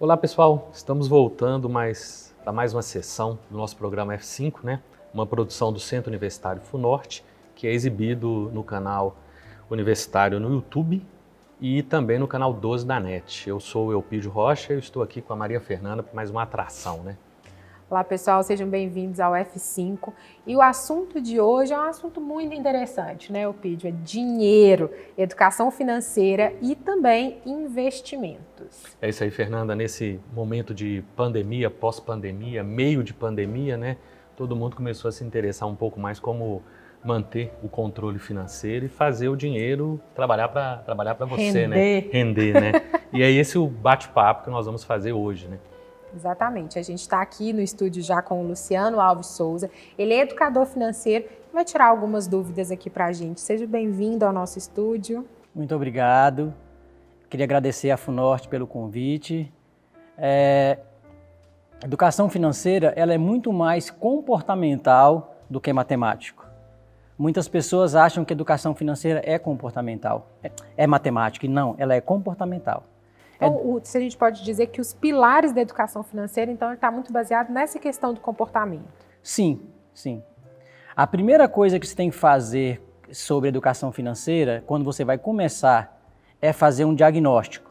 Olá pessoal, estamos voltando para mais uma sessão do nosso programa F5, né? Uma produção do Centro Universitário FUNORTE, que é exibido no canal universitário no YouTube e também no canal 12 da NET. Eu sou o Eupídio Rocha e estou aqui com a Maria Fernanda para mais uma atração, né? Olá pessoal, sejam bem-vindos ao F5 e o assunto de hoje é um assunto muito interessante, né, Eupídio? É dinheiro, educação financeira e também investimentos. É isso aí, Fernanda, nesse momento de pandemia, pós-pandemia, meio de pandemia, né, todo mundo começou a se interessar um pouco mais como manter o controle financeiro e fazer o dinheiro trabalhar para você, né? Render, né? E é esse o bate-papo que nós vamos fazer hoje, né? Exatamente, a gente está aqui no estúdio já com o Luciano Alves Souza, ele é educador financeiro e vai tirar algumas dúvidas aqui para a gente. Seja bem-vindo ao nosso estúdio. Muito obrigado, queria agradecer à FUNORTE pelo convite. Educação financeira ela é muito mais comportamental do que matemático. Muitas pessoas acham que educação financeira é comportamental, é matemática, e não, ela é comportamental. Então, se a gente pode dizer que os pilares da educação financeira, então, está muito baseado nessa questão do comportamento. Sim, sim. A primeira coisa que você tem que fazer sobre educação financeira, quando você vai começar, é fazer um diagnóstico.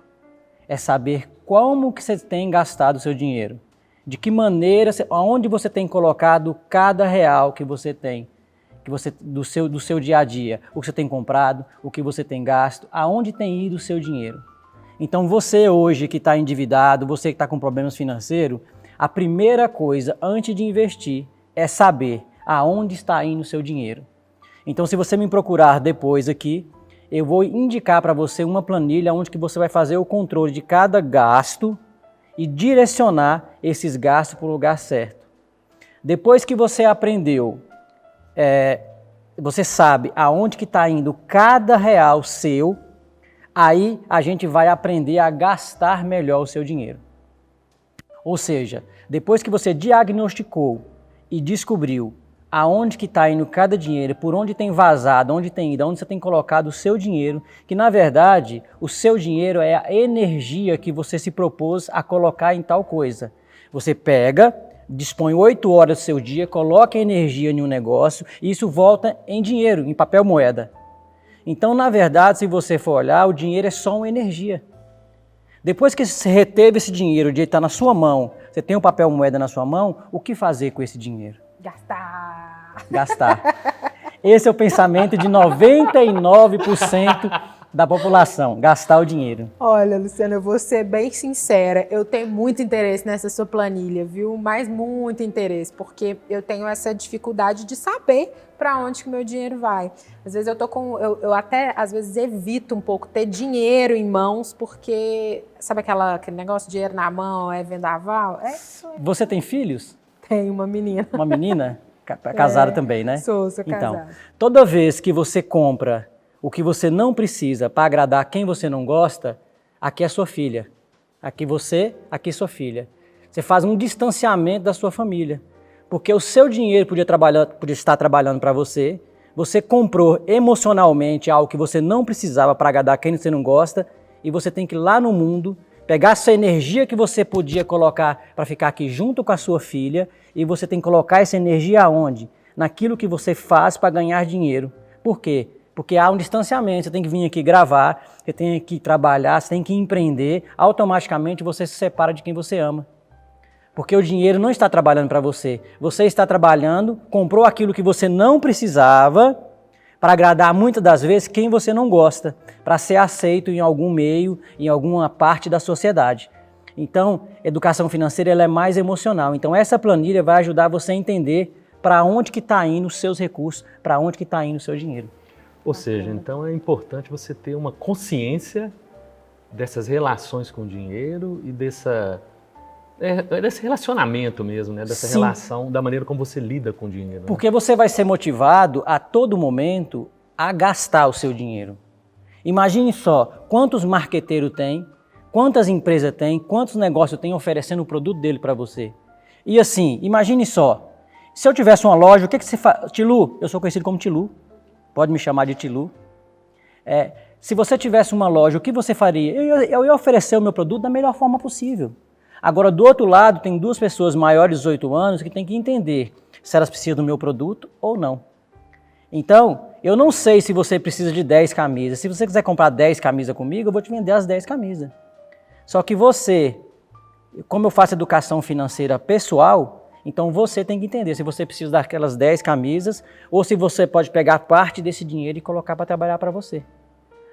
É saber como que você tem gastado o seu dinheiro. De que maneira, aonde você tem colocado cada real que você tem, do seu dia a dia. O que você tem comprado, o que você tem gasto, aonde tem ido o seu dinheiro. Então você hoje que está endividado, você que está com problemas financeiros, a primeira coisa antes de investir é saber aonde está indo o seu dinheiro. Então se você me procurar depois aqui, eu vou indicar para você uma planilha onde que você vai fazer o controle de cada gasto e direcionar esses gastos para o lugar certo. Depois que você aprendeu, você sabe aonde que está indo cada real seu, aí a gente vai aprender a gastar melhor o seu dinheiro. Ou seja, depois que você diagnosticou e descobriu aonde que está indo cada dinheiro, por onde tem vazado, onde tem ido, onde você tem colocado o seu dinheiro, que na verdade o seu dinheiro é a energia que você se propôs a colocar em tal coisa. Você pega, dispõe 8 horas do seu dia, coloca energia em um negócio e isso volta em dinheiro, em papel moeda. Então, na verdade, se você for olhar, o dinheiro é só uma energia. Depois que você reteve esse dinheiro, o dinheiro está na sua mão, você tem um papel moeda na sua mão, o que fazer com esse dinheiro? Gastar. Esse é o pensamento de 99% da população, gastar o dinheiro. Olha, Luciana, eu vou ser bem sincera, eu tenho muito interesse nessa sua planilha, viu? Mas muito interesse, porque eu tenho essa dificuldade de saber para onde que meu dinheiro vai. Às vezes eu até às vezes evito um pouco ter dinheiro em mãos, porque sabe aquele negócio de dinheiro na mão é vendaval? Você tem filhos? Tenho uma menina. Uma menina? Casada também, né? Sou casada. Então, toda vez que você compra o que você não precisa para agradar quem você não gosta, aqui é sua filha. Aqui é sua filha. Você faz um distanciamento da sua família. Porque o seu dinheiro podia estar trabalhando para você, você comprou emocionalmente algo que você não precisava para agradar quem você não gosta, e você tem que ir lá no mundo, pegar essa energia que você podia colocar para ficar aqui junto com a sua filha, e você tem que colocar essa energia aonde? Naquilo que você faz para ganhar dinheiro. Por quê? Porque há um distanciamento, você tem que vir aqui gravar, você tem que trabalhar, você tem que empreender, automaticamente você se separa de quem você ama. Porque o dinheiro não está trabalhando para você, você está trabalhando, comprou aquilo que você não precisava para agradar muitas das vezes quem você não gosta, para ser aceito em algum meio, em alguma parte da sociedade. Então, educação financeira ela é mais emocional, então essa planilha vai ajudar você a entender para onde que está indo os seus recursos, para onde que está indo o seu dinheiro. Ou seja, então é importante você ter uma consciência dessas relações com o dinheiro e desse relacionamento mesmo, né? Dessa relação, da maneira como você lida com o dinheiro. Porque você vai ser motivado a todo momento a gastar o seu dinheiro. Imagine só quantos marqueteiros tem, quantas empresas tem, quantos negócios tem oferecendo o produto dele para você. E assim, imagine só, se eu tivesse uma loja, o que você faz? Tilu, eu sou conhecido como Tilu, pode me chamar de Tilu. Se você tivesse uma loja, o que você faria? Eu ia oferecer o meu produto da melhor forma possível. Agora, do outro lado, tem duas pessoas maiores de 18 anos que têm que entender se elas precisam do meu produto ou não. Então, eu não sei se você precisa de 10 camisas. Se você quiser comprar 10 camisas comigo, eu vou te vender as 10 camisas. Só que você, como eu faço educação financeira pessoal, então você tem que entender se você precisa daquelas 10 camisas ou se você pode pegar parte desse dinheiro e colocar para trabalhar para você.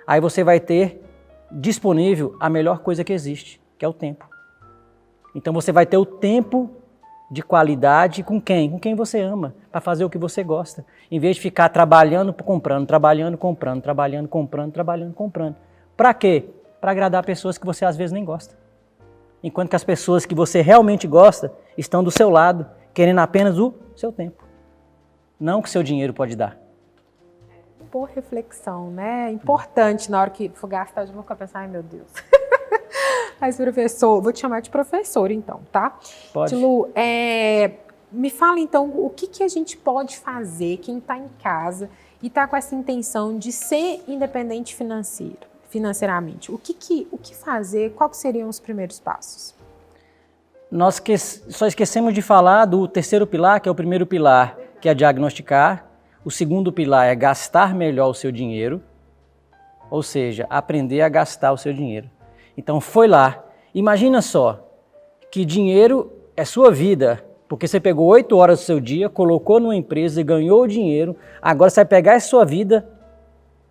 Aí você vai ter disponível a melhor coisa que existe, que é o tempo. Então você vai ter o tempo de qualidade com quem? Com quem você ama, para fazer o que você gosta. Em vez de ficar trabalhando, comprando, trabalhando, comprando, trabalhando, comprando, trabalhando, comprando. Para quê? Para agradar pessoas que você às vezes nem gosta. Enquanto que as pessoas que você realmente gosta estão do seu lado, querendo apenas o seu tempo. Não o que seu dinheiro pode dar. Boa reflexão, né? Importante na hora que for gastar, eu já vou ficar pensando, ai meu Deus. Mas professor, vou te chamar de professor então, tá? Pode. Lu, me fala então o que a gente pode fazer, quem está em casa e está com essa intenção de ser independente financeiramente. O que fazer, quais seriam os primeiros passos? Nós só esquecemos de falar do terceiro pilar, que é o primeiro pilar, que é diagnosticar. O segundo pilar é gastar melhor o seu dinheiro, ou seja, aprender a gastar o seu dinheiro. Então foi lá, imagina só, que dinheiro é sua vida, porque você pegou 8 horas do seu dia, colocou numa empresa e ganhou o dinheiro, agora você vai pegar essa sua vida,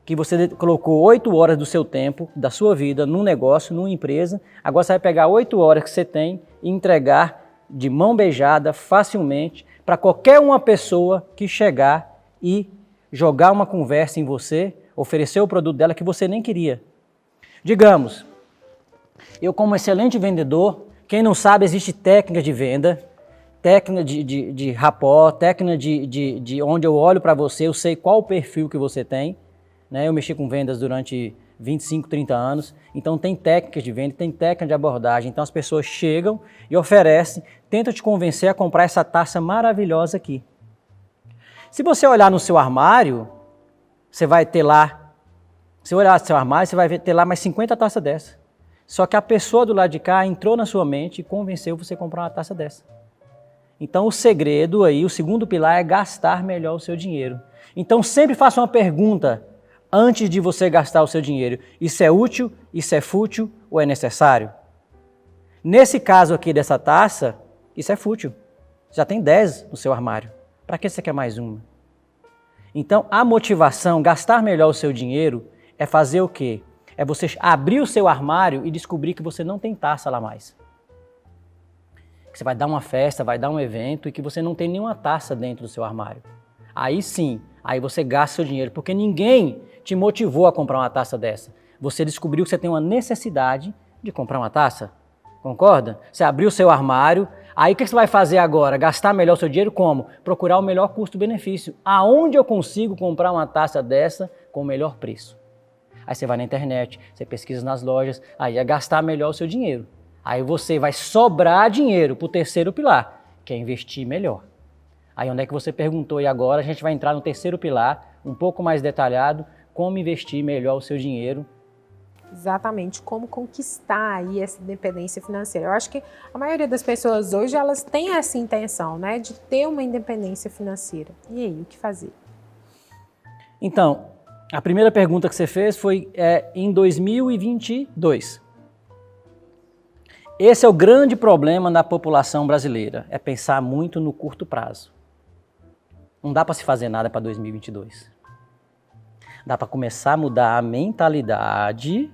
que você colocou 8 horas do seu tempo, da sua vida, num negócio, numa empresa, agora você vai pegar 8 horas que você tem e entregar de mão beijada, facilmente, para qualquer uma pessoa que chegar e jogar uma conversa em você, oferecer o produto dela que você nem queria. Digamos, eu como excelente vendedor, quem não sabe, existe técnica de venda, técnica de rapport, técnica de onde eu olho para você, eu sei qual o perfil que você tem, né? Eu mexi com vendas durante 25, 30 anos, então tem técnicas de venda, tem técnica de abordagem, então as pessoas chegam e oferecem, tentam te convencer a comprar essa taça maravilhosa aqui. Se você olhar no seu armário, você vai ter lá, se olhar no seu armário, você vai ter lá mais 50 taças dessa. Só que a pessoa do lado de cá entrou na sua mente e convenceu você a comprar uma taça dessa. Então o segredo aí, o segundo pilar é gastar melhor o seu dinheiro. Então sempre faça uma pergunta antes de você gastar o seu dinheiro. Isso é útil? Isso é fútil? Ou é necessário? Nesse caso aqui dessa taça, isso é fútil. Já tem 10 no seu armário. Para que você quer mais uma? Então a motivação, gastar melhor o seu dinheiro, é fazer o quê? É você abrir o seu armário e descobrir que você não tem taça lá mais. Que você vai dar uma festa, vai dar um evento e que você não tem nenhuma taça dentro do seu armário. Aí sim, aí você gasta seu dinheiro, porque ninguém te motivou a comprar uma taça dessa. Você descobriu que você tem uma necessidade de comprar uma taça. Concorda? Você abriu o seu armário, aí o que você vai fazer agora? Gastar melhor o seu dinheiro como? Procurar o melhor custo-benefício. Aonde eu consigo comprar uma taça dessa com o melhor preço? Aí você vai na internet, você pesquisa nas lojas, aí é gastar melhor o seu dinheiro. Aí você vai sobrar dinheiro para o terceiro pilar, que é investir melhor. Aí onde é que você perguntou e agora a gente vai entrar no terceiro pilar, um pouco mais detalhado, como investir melhor o seu dinheiro. Exatamente, como conquistar aí essa independência financeira. Eu acho que a maioria das pessoas hoje, elas têm essa intenção, né, de ter uma independência financeira. E aí, o que fazer? Então, a primeira pergunta que você fez foi em 2022. Esse é o grande problema da população brasileira, é pensar muito no curto prazo. Não dá para se fazer nada para 2022. Dá para começar a mudar a mentalidade,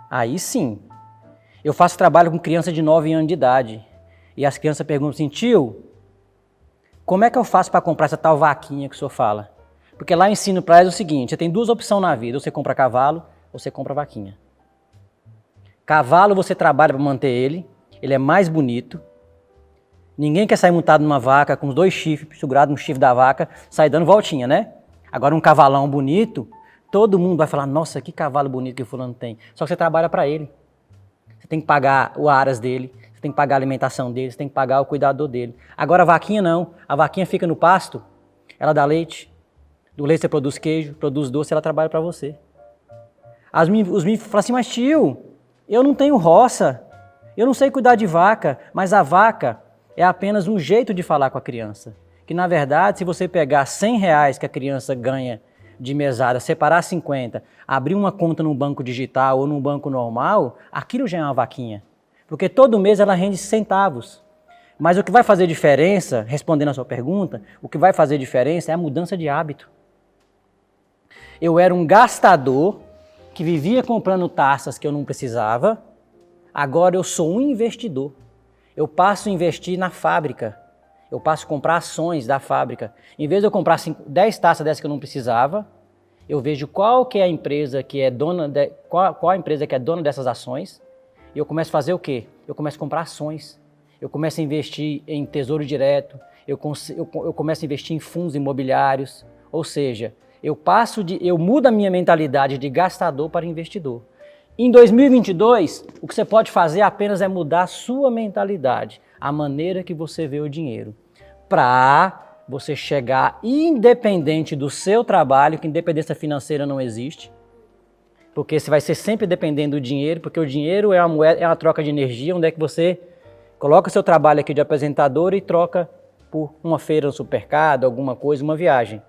aí sim. Eu faço trabalho com criança de 9 anos de idade e as crianças perguntam assim, tio, como é que eu faço para comprar essa tal vaquinha que o senhor fala? Porque lá eu ensino para eles o seguinte, você tem 2 opções na vida, ou você compra cavalo ou você compra vaquinha. Cavalo você trabalha para manter ele é mais bonito. Ninguém quer sair montado numa vaca com os 2 chifres segurados no chifre da vaca, sair dando voltinha, né? Agora um cavalão bonito, todo mundo vai falar, nossa, que cavalo bonito que o fulano tem. Só que você trabalha para ele. Você tem que pagar o aras dele, você tem que pagar a alimentação dele, você tem que pagar o cuidador dele. Agora a vaquinha não, a vaquinha fica no pasto, ela dá leite. Do leite você produz queijo, produz doce, ela trabalha para você. Os meninos falam assim, mas tio, eu não tenho roça, Eu não sei cuidar de vaca, mas a vaca é apenas um jeito de falar com a criança. Que na verdade, se você pegar R$100 que a criança ganha de mesada, separar 50, abrir uma conta num banco digital ou num banco normal, aquilo já é uma vaquinha. Porque todo mês ela rende centavos. Mas o que vai fazer diferença, respondendo a sua pergunta, o que vai fazer diferença é a mudança de hábito. Eu era um gastador que vivia comprando taças que eu não precisava, agora eu sou um investidor. Eu passo a investir na fábrica, eu passo a comprar ações da fábrica. Em vez de eu comprar 10 taças dessas que eu não precisava, eu vejo qual que é a empresa que é dona qual a empresa que é dona dessas ações, e eu começo a fazer o quê? Eu começo a comprar ações, eu começo a investir em tesouro direto, eu começo a investir em fundos imobiliários, ou seja, eu mudo a minha mentalidade de gastador para investidor. Em 2022, o que você pode fazer apenas é mudar a sua mentalidade, a maneira que você vê o dinheiro, para você chegar independente do seu trabalho, que independência financeira não existe, porque você vai ser sempre dependendo do dinheiro, porque o dinheiro é uma moeda, é uma troca de energia, onde é que você coloca o seu trabalho aqui de apresentador e troca por uma feira no supermercado, alguma coisa, uma viagem.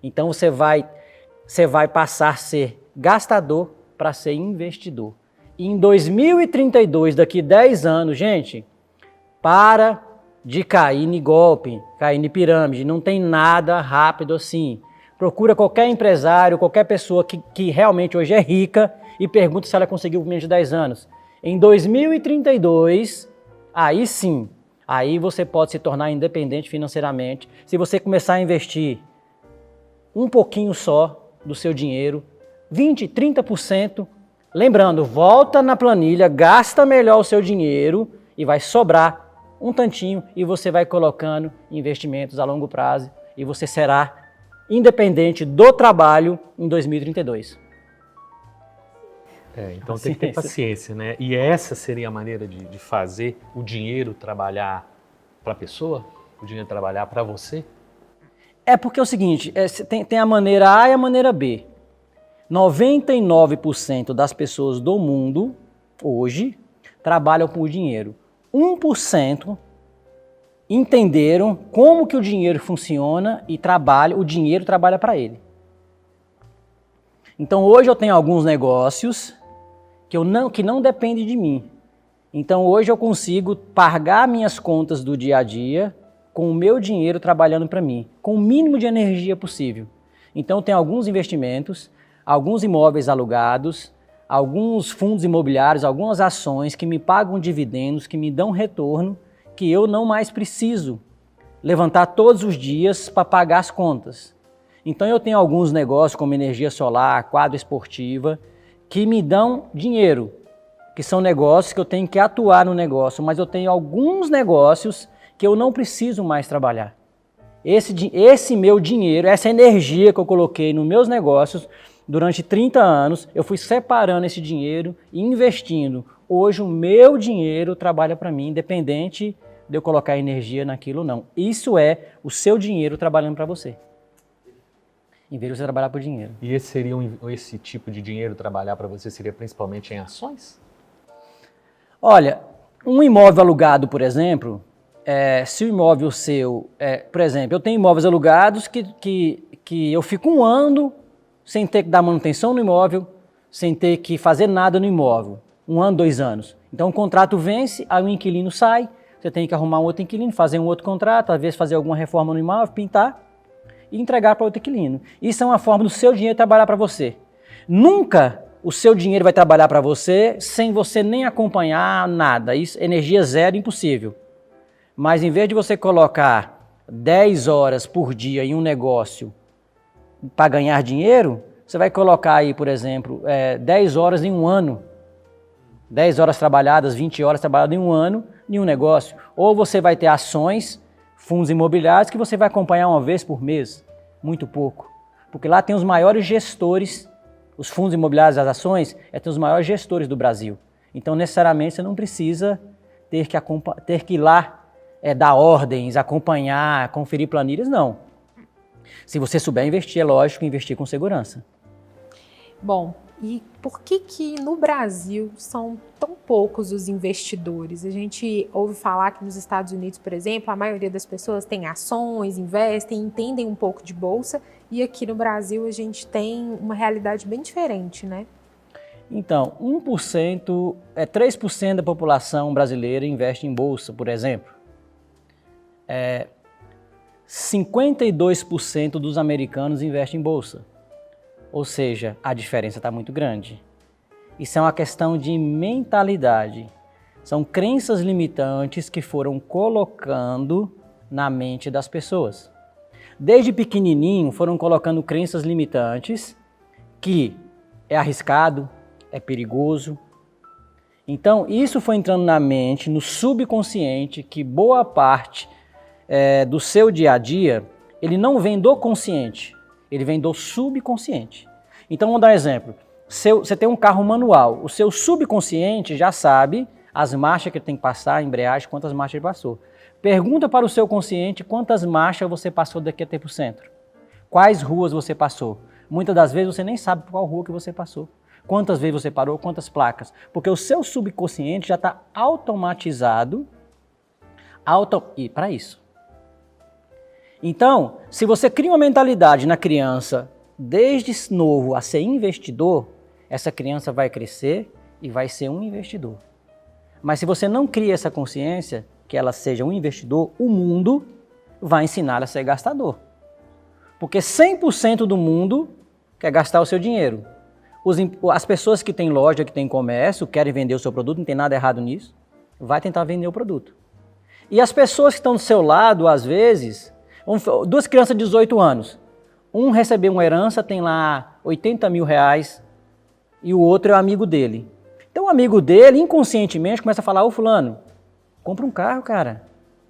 Então você vai passar a ser gastador para ser investidor. E em 2032, daqui 10 anos, gente, para de cair em golpe, cair em pirâmide. Não tem nada rápido assim. Procura qualquer empresário, qualquer pessoa que realmente hoje é rica e pergunta se ela conseguiu menos de 10 anos. Em 2032, aí sim, aí você pode se tornar independente financeiramente se você começar a investir um pouquinho só do seu dinheiro, 20%, 30%. Lembrando, volta na planilha, gasta melhor o seu dinheiro e vai sobrar um tantinho e você vai colocando investimentos a longo prazo e você será independente do trabalho em 2032. Então tem que ter paciência, né? E essa seria a maneira de fazer o dinheiro trabalhar para a pessoa? O dinheiro trabalhar para você? É porque é o seguinte, tem a maneira A e a maneira B. 99% das pessoas do mundo, hoje, trabalham por dinheiro. 1% entenderam como que o dinheiro funciona e o dinheiro trabalha para ele. Então hoje eu tenho alguns negócios que não dependem de mim. Então hoje eu consigo pagar minhas contas do dia a dia com o meu dinheiro trabalhando para mim, com o mínimo de energia possível. Então tem alguns investimentos, alguns imóveis alugados, alguns fundos imobiliários, algumas ações que me pagam dividendos, que me dão retorno, que eu não mais preciso levantar todos os dias para pagar as contas. Então eu tenho alguns negócios como energia solar, quadra esportiva, que me dão dinheiro, que são negócios que eu tenho que atuar no negócio, mas eu tenho alguns negócios que eu não preciso mais trabalhar. Esse meu dinheiro, essa energia que eu coloquei nos meus negócios durante 30 anos, eu fui separando esse dinheiro e investindo. Hoje o meu dinheiro trabalha para mim, independente de eu colocar energia naquilo ou não. Isso é o seu dinheiro trabalhando para você, em vez de você trabalhar por dinheiro. E esse tipo de dinheiro trabalhar para você seria principalmente em ações? Olha, um imóvel alugado, por exemplo, se o imóvel seu, por exemplo, eu tenho imóveis alugados que eu fico um ano sem ter que dar manutenção no imóvel, sem ter que fazer nada no imóvel, 1 ano, 2 anos. Então o contrato vence, aí o inquilino sai, você tem que arrumar um outro inquilino, fazer um outro contrato, às vezes fazer alguma reforma no imóvel, pintar e entregar para outro inquilino. Isso é uma forma do seu dinheiro trabalhar para você. Nunca o seu dinheiro vai trabalhar para você sem você nem acompanhar nada. Isso, energia zero, impossível. Mas em vez de você colocar 10 horas por dia em um negócio para ganhar dinheiro, você vai colocar aí, por exemplo, 10 horas em um ano. 10 horas trabalhadas, 20 horas trabalhadas em um ano em um negócio. Ou você vai ter ações, fundos imobiliários que você vai acompanhar uma vez por mês, muito pouco. Porque lá tem os maiores gestores, os fundos imobiliários, as ações, tem os maiores gestores do Brasil. Então, necessariamente, você não precisa ter que ir lá dar ordens, acompanhar, conferir planilhas, não. Se você souber investir, é lógico, investir com segurança. Bom, E por que no Brasil são tão poucos os investidores? A gente ouve falar que nos Estados Unidos, por exemplo, a maioria das pessoas tem ações, investem, entendem um pouco de bolsa, e aqui no Brasil a gente tem uma realidade bem diferente, né? Então, 1%, 3% da população brasileira investe em bolsa, por exemplo. 52% dos americanos investem em bolsa. Ou seja, a diferença está muito grande. Isso é uma questão de mentalidade. São crenças limitantes que foram colocando na mente das pessoas. Desde pequenininho foram colocando crenças limitantes que é arriscado, é perigoso. Então isso foi entrando na mente, no subconsciente, que boa parte do seu dia a dia, ele não vem do consciente, ele vem do subconsciente. Então vamos dar um exemplo. Você tem um carro manual, o seu subconsciente já sabe as marchas que ele tem que passar, a embreagem, quantas marchas ele passou. Pergunta para o seu consciente quantas marchas você passou daqui até para o centro. Quais ruas você passou. Muitas das vezes você nem sabe qual rua que você passou. Quantas vezes você parou, quantas placas. Porque o seu subconsciente já está automatizado para isso. Então, se você cria uma mentalidade na criança, desde novo a ser investidor, essa criança vai crescer e vai ser um investidor. Mas se você não cria essa consciência, que ela seja um investidor, o mundo vai ensinar ela a ser gastador. Porque 100% do mundo quer gastar o seu dinheiro. As pessoas que têm loja, que têm comércio, querem vender o seu produto, não tem nada errado nisso, vai tentar vender o produto. E as pessoas que estão do seu lado, às vezes, duas crianças de 18 anos, um recebeu uma herança, tem lá 80 mil reais, e o outro é o amigo dele. Então o amigo dele, inconscientemente, começa a falar, ô fulano, compra um carro, cara.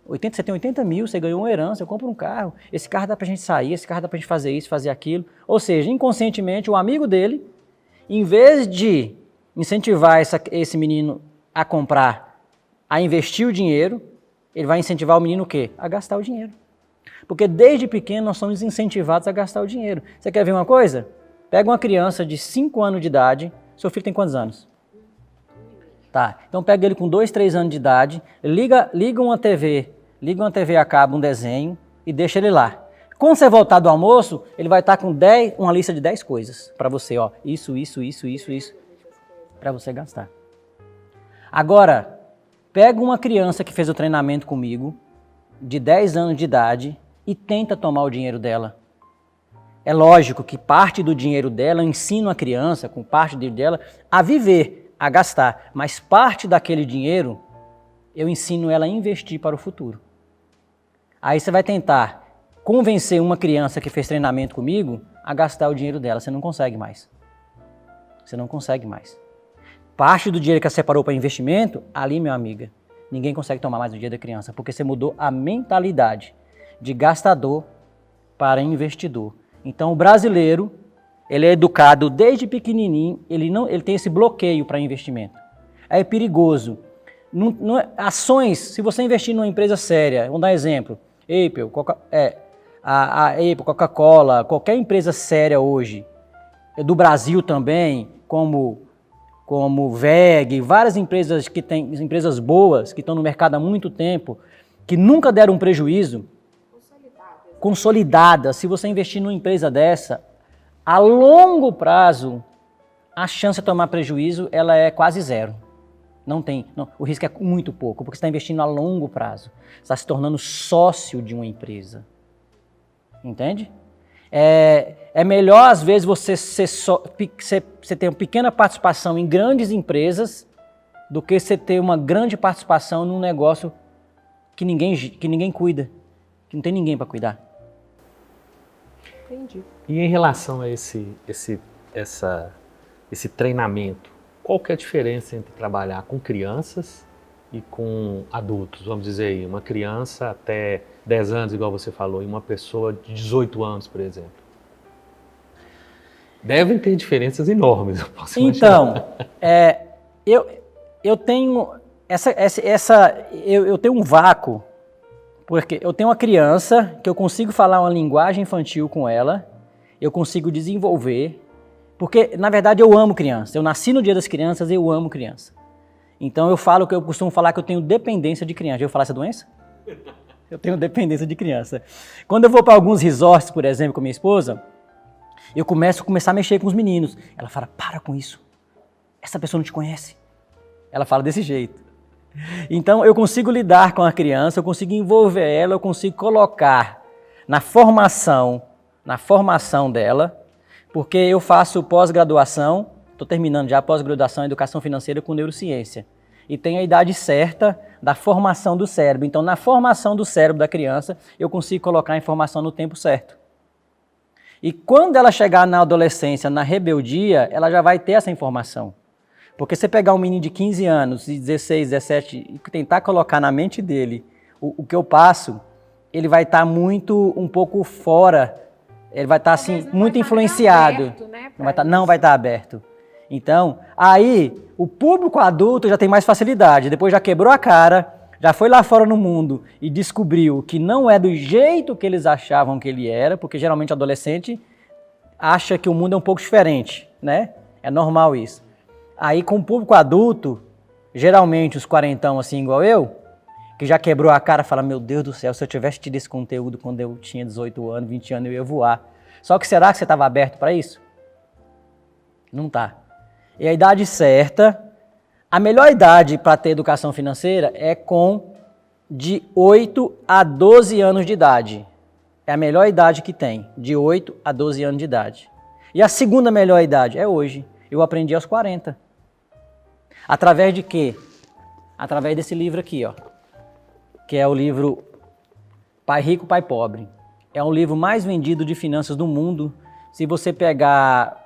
Você tem 80 mil, você ganhou uma herança, eu compro um carro. Esse carro dá pra gente sair, esse carro dá pra gente fazer isso, fazer aquilo. Ou seja, inconscientemente, o amigo dele, em vez de incentivar esse menino a comprar, a investir o dinheiro, ele vai incentivar o menino o quê? A gastar o dinheiro. Porque desde pequeno nós somos incentivados a gastar o dinheiro. Você quer ver uma coisa? Pega uma criança de 5 anos de idade, seu filho tem quantos anos? Tá, então pega ele com 2, 3 anos de idade, liga uma TV a cabo, um desenho e deixa ele lá. Quando você voltar do almoço, ele vai estar com uma lista de 10 coisas para você, ó, isso, para você gastar. Agora, pega uma criança que fez o treinamento comigo, de 10 anos de idade, e tenta tomar o dinheiro dela. É lógico que parte do dinheiro dela eu ensino a criança, com parte dela, a viver, a gastar, mas parte daquele dinheiro eu ensino ela a investir para o futuro. Aí você vai tentar convencer uma criança que fez treinamento comigo a gastar o dinheiro dela, você não consegue mais. Você não consegue mais. Parte do dinheiro que ela separou para investimento, ali, minha amiga, ninguém consegue tomar mais o dinheiro da criança, porque você mudou a mentalidade de gastador para investidor. Então o brasileiro, ele é educado desde pequenininho, ele tem esse bloqueio para investimento. É perigoso. Ações, se você investir numa empresa séria, vamos dar um exemplo, Apple, Coca-Cola, qualquer empresa séria hoje, do Brasil também, como VEG, várias empresas que têm empresas boas, que estão no mercado há muito tempo, que nunca deram um prejuízo, consolidadas. Se você investir numa empresa dessa, a longo prazo, a chance de tomar prejuízo ela é quase zero. O risco é muito pouco, porque você está investindo a longo prazo. Você está se tornando sócio de uma empresa. Entende? É melhor, às vezes, você ter uma pequena participação em grandes empresas do que você ter uma grande participação num negócio que ninguém cuida, que não tem ninguém para cuidar. Entendi. E em relação a esse treinamento, qual que é a diferença entre trabalhar com crianças e com adultos? Vamos dizer aí, uma criança até 10 anos, igual você falou, e uma pessoa de 18 anos, por exemplo. Devem ter diferenças enormes, eu posso imaginar. Então, eu tenho eu tenho um vácuo, porque eu tenho uma criança que eu consigo falar uma linguagem infantil com ela, eu consigo desenvolver, Porque, na verdade, eu amo criança. Eu nasci no Dia das Crianças e eu amo criança. Então, eu costumo falar que eu tenho dependência de criança. Já ouviu falar essa doença? Eu tenho dependência de criança. Quando eu vou para alguns resorts, por exemplo, com minha esposa, eu começo a mexer com os meninos. Ela fala, para com isso. Essa pessoa não te conhece. Ela fala desse jeito. Então, eu consigo lidar com a criança, eu consigo envolver ela, eu consigo colocar na formação dela, porque eu faço pós-graduação, estou terminando já a pós-graduação em Educação Financeira com Neurociência. E tem a idade certa da formação do cérebro. Então, na formação do cérebro da criança, eu consigo colocar a informação no tempo certo. E quando ela chegar na adolescência, na rebeldia, ela já vai ter essa informação. Porque você pegar um menino de 15 anos, de 16, 17, e tentar colocar na mente dele o que eu passo, ele vai estar um pouco fora, ele vai estar assim, muito influenciado. Aberto, né, não vai estar aberto. Então, aí, o público adulto já tem mais facilidade, depois já quebrou a cara, já foi lá fora no mundo e descobriu que não é do jeito que eles achavam que ele era, porque geralmente o adolescente acha que o mundo é um pouco diferente, né? É normal isso. Aí, com o público adulto, geralmente os quarentão assim igual eu, que já quebrou a cara, fala, meu Deus do céu, se eu tivesse tido esse conteúdo quando eu tinha 18 anos, 20 anos, eu ia voar. Só que será que você estava aberto para isso? Não tá. E a idade certa, a melhor idade para ter educação financeira é de 8 a 12 anos de idade. É a melhor idade que tem, de 8 a 12 anos de idade. E a segunda melhor idade é hoje. Eu aprendi aos 40. Através de quê? Através desse livro aqui, ó, que é o livro Pai Rico, Pai Pobre. É um livro mais vendido de finanças do mundo. Se você pegar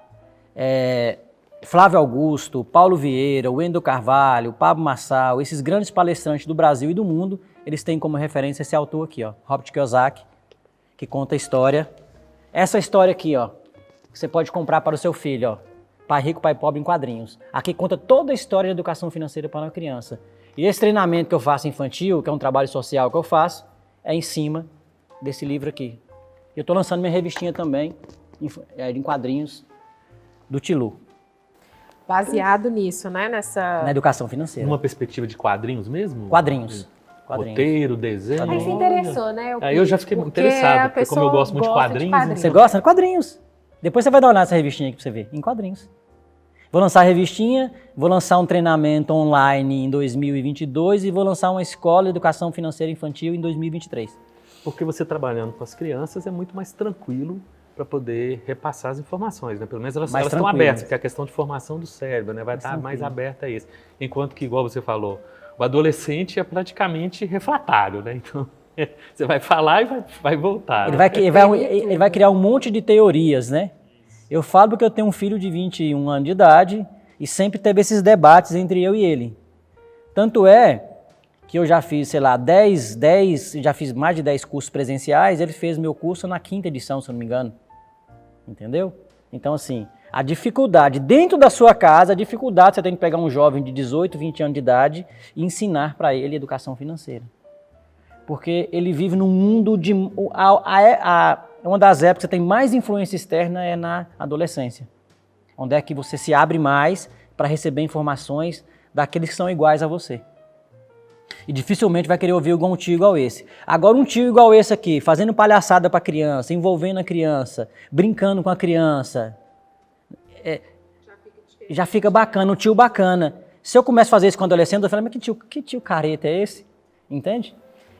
Flávio Augusto, Paulo Vieira, Wendel Carvalho, Pablo Marçal, esses grandes palestrantes do Brasil e do mundo, eles têm como referência esse autor aqui, ó, Robert Kiyosaki, que conta a história. Essa história aqui, ó, que você pode comprar para o seu filho, ó, Pai Rico, Pai Pobre em quadrinhos. Aqui conta toda a história de educação financeira para uma criança. E esse treinamento que eu faço infantil, que é um trabalho social que eu faço, é em cima desse livro aqui. Eu estou lançando minha revistinha também, em quadrinhos, do Tilu. Baseado nisso, né? Na educação financeira. Numa perspectiva de quadrinhos mesmo? Quadrinhos. Roteiro, desenho. Aí se interessou, né? Aí eu já fiquei interessado, porque como eu gosto muito de quadrinhos. Você gosta de quadrinhos? Depois você vai dar uma olhada nessa revistinha aqui pra você ver, em quadrinhos. Vou lançar a revistinha, vou lançar um treinamento online em 2022 e vou lançar uma escola de educação financeira infantil em 2023. Porque você trabalhando com as crianças é muito mais tranquilo para poder repassar as informações, né? Pelo menos elas estão abertas, porque a questão de formação do cérebro, né, vai estar mais aberta a isso. Enquanto que, igual você falou, o adolescente é praticamente refratário, né? Então, você vai falar e vai voltar. Ele vai criar um monte de teorias, né? Eu falo porque eu tenho um filho de 21 anos de idade e sempre teve esses debates entre eu e ele. Tanto é que eu já fiz, sei lá, já fiz mais de 10 cursos presenciais, ele fez meu curso na 5ª edição, se eu não me engano. Entendeu? Então, assim, a dificuldade, dentro da sua casa, você tem que pegar um jovem de 18, 20 anos de idade e ensinar para ele educação financeira. Porque ele vive num mundo de... uma das épocas que você tem mais influência externa é na adolescência. Onde é que você se abre mais para receber informações daqueles que são iguais a você. E dificilmente vai querer ouvir um tio igual esse. Agora um tio igual esse aqui, fazendo palhaçada para a criança, envolvendo a criança, brincando com a criança, já fica bacana, um tio bacana. Se eu começo a fazer isso com adolescente, eu falo, mas que tio careta é esse? Entende?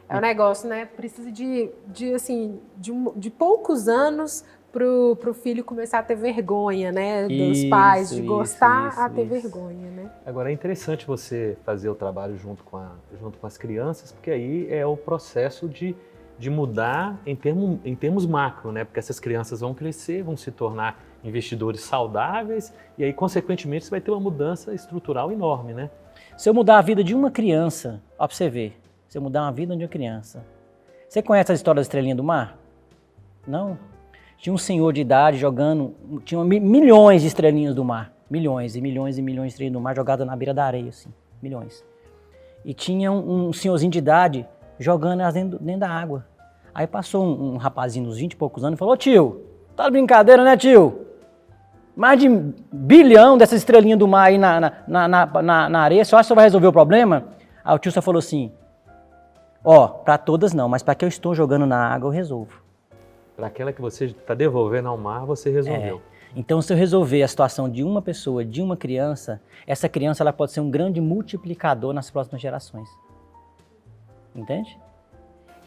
É um negócio, né? Precisa de poucos anos pro filho começar a ter vergonha, né? Dos pais, de gostar a ter vergonha, né? Agora é interessante você fazer o trabalho junto com as crianças, porque aí é o processo de mudar em termos macro, né? Porque essas crianças vão crescer, vão se tornar investidores saudáveis e aí, consequentemente, você vai ter uma mudança estrutural enorme, né? Se eu mudar a vida de uma criança, ó, pra você ver, se eu mudar a vida de uma criança. Você conhece a história da estrelinha do mar? Não? Tinha um senhor de idade jogando, tinha milhões de estrelinhas do mar. Milhões e milhões e milhões de estrelinhas do mar jogadas na beira da areia, assim. Milhões. E tinha um senhorzinho de idade jogando elas dentro da água. Aí passou um rapazinho uns 20 e poucos anos e falou, tio, tá de brincadeira, né, tio? mais de 1 bilhão dessas estrelinhas do mar aí na areia, você acha que você vai resolver o problema? Aí o tio só falou assim, para todas não, mas para que eu estou jogando na água eu resolvo. Para aquela que você está devolvendo ao mar, você resolveu. Então, se eu resolver a situação de uma pessoa, de uma criança, essa criança ela pode ser um grande multiplicador nas próximas gerações. Entende?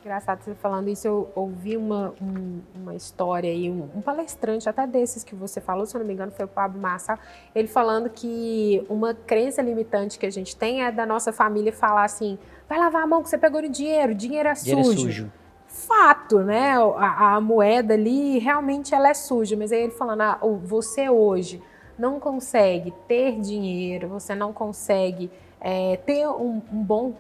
Engraçado você falando isso, eu ouvi uma história aí, um palestrante até desses que você falou, se eu não me engano foi o Pablo Marçal, ele falando que uma crença limitante que a gente tem é da nossa família falar assim, vai lavar a mão que você pegou no dinheiro, dinheiro é sujo. Fato, né? A moeda ali realmente ela é suja, mas aí ele falando, você hoje não consegue ter dinheiro, você não consegue ter um bom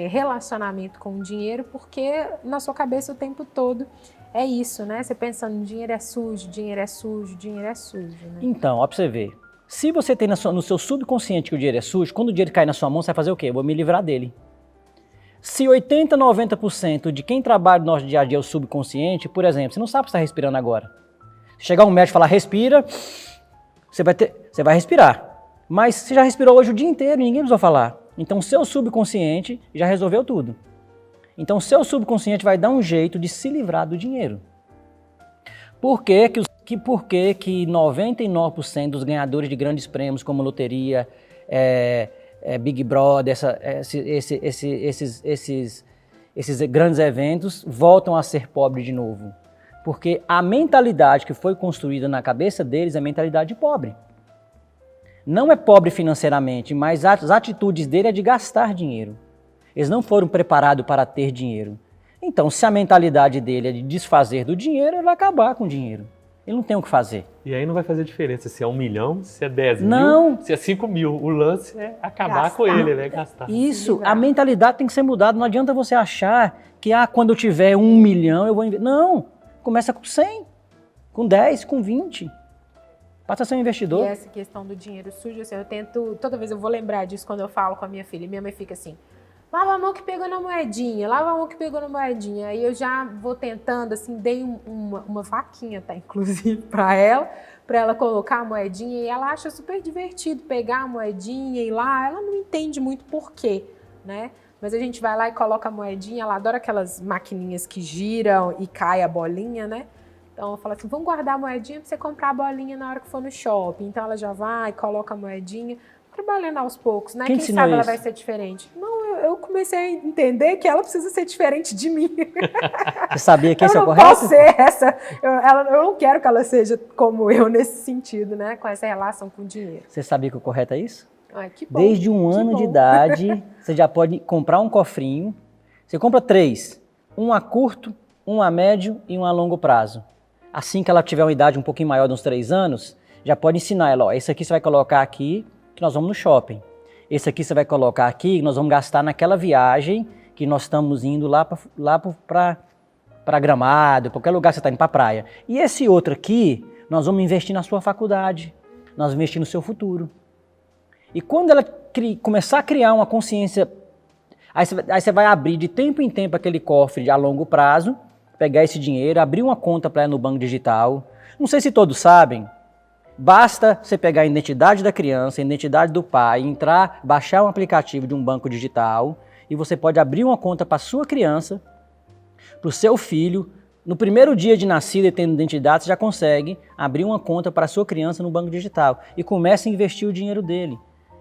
relacionamento com o dinheiro, porque na sua cabeça o tempo todo é isso, né? Você pensando, dinheiro é sujo, dinheiro é sujo, dinheiro é sujo. Né? Então, ó pra você ver, se você tem no seu subconsciente que o dinheiro é sujo, quando o dinheiro cai na sua mão, você vai fazer o quê? Eu vou me livrar dele. Se 80%, 90% de quem trabalha no nosso dia a dia é o subconsciente, por exemplo, você não sabe se está respirando agora. Se chegar um médico e falar, respira, você vai respirar. Mas você já respirou hoje o dia inteiro e ninguém precisou falar. Então, o seu subconsciente já resolveu tudo. Então, o seu subconsciente vai dar um jeito de se livrar do dinheiro. Por que 99% dos ganhadores de grandes prêmios, como loteria, Big Brother, esses grandes eventos, voltam a ser pobres de novo? Porque a mentalidade que foi construída na cabeça deles é mentalidade de pobre. Não é pobre financeiramente, mas as atitudes dele é de gastar dinheiro. Eles não foram preparados para ter dinheiro. Então, se a mentalidade dele é de desfazer do dinheiro, ele vai acabar com o dinheiro. Ele não tem o que fazer. E aí não vai fazer diferença se é 1 milhão, se é 10 não. mil, se é 5 mil. O lance é acabar com ele, né? Gastar. Isso, a mentalidade tem que ser mudada. Não adianta você achar que quando eu tiver 1 milhão eu vou investir. Não, começa com 100, com 10, com 20. Passa a ser um investidor. E essa questão do dinheiro sujo, assim, eu tento, toda vez eu vou lembrar disso quando eu falo com a minha filha. Minha mãe fica assim, lava a mão que pegou na moedinha, lava a mão que pegou na moedinha. Aí eu já vou tentando, assim, dei uma vaquinha, tá, inclusive, para ela colocar a moedinha. E ela acha super divertido pegar a moedinha e ir lá. Ela não entende muito por quê, né? Mas a gente vai lá e coloca a moedinha. Ela adora aquelas maquininhas que giram e cai a bolinha, né? Então eu falo assim, vamos guardar a moedinha para você comprar a bolinha na hora que for no shopping. Então ela já vai, coloca a moedinha, trabalhando aos poucos, né? Quem sabe ela vai ser diferente. Não, eu comecei a entender que ela precisa ser diferente de mim. Você sabia que esse é o correto? Eu não posso ser essa. Eu não quero que ela seja como eu nesse sentido, né? Com essa relação com o dinheiro. Você sabia que o correto é isso? Ai, que bom. Desde 1 ano de idade, você já pode comprar um cofrinho. Você compra 3. Um a curto, um a médio e um a longo prazo. Assim que ela tiver uma idade um pouquinho maior, de uns 3 anos, já pode ensinar ela, ó, esse aqui você vai colocar aqui, que nós vamos no shopping. Esse aqui você vai colocar aqui, que nós vamos gastar naquela viagem que nós estamos indo lá para Gramado, qualquer lugar que você está indo para a praia. E esse outro aqui, nós vamos investir na sua faculdade, nós vamos investir no seu futuro. E quando ela começar a criar uma consciência, aí você vai abrir de tempo em tempo aquele cofre a longo prazo, pegar esse dinheiro, abrir uma conta para ela no banco digital. Não sei se todos sabem, basta você pegar a identidade da criança, a identidade do pai, entrar, baixar um aplicativo de um banco digital e você pode abrir uma conta para a sua criança, para o seu filho. No primeiro dia de nascida e tendo identidade, você já consegue abrir uma conta para a sua criança no banco digital e começa a investir o dinheiro dele,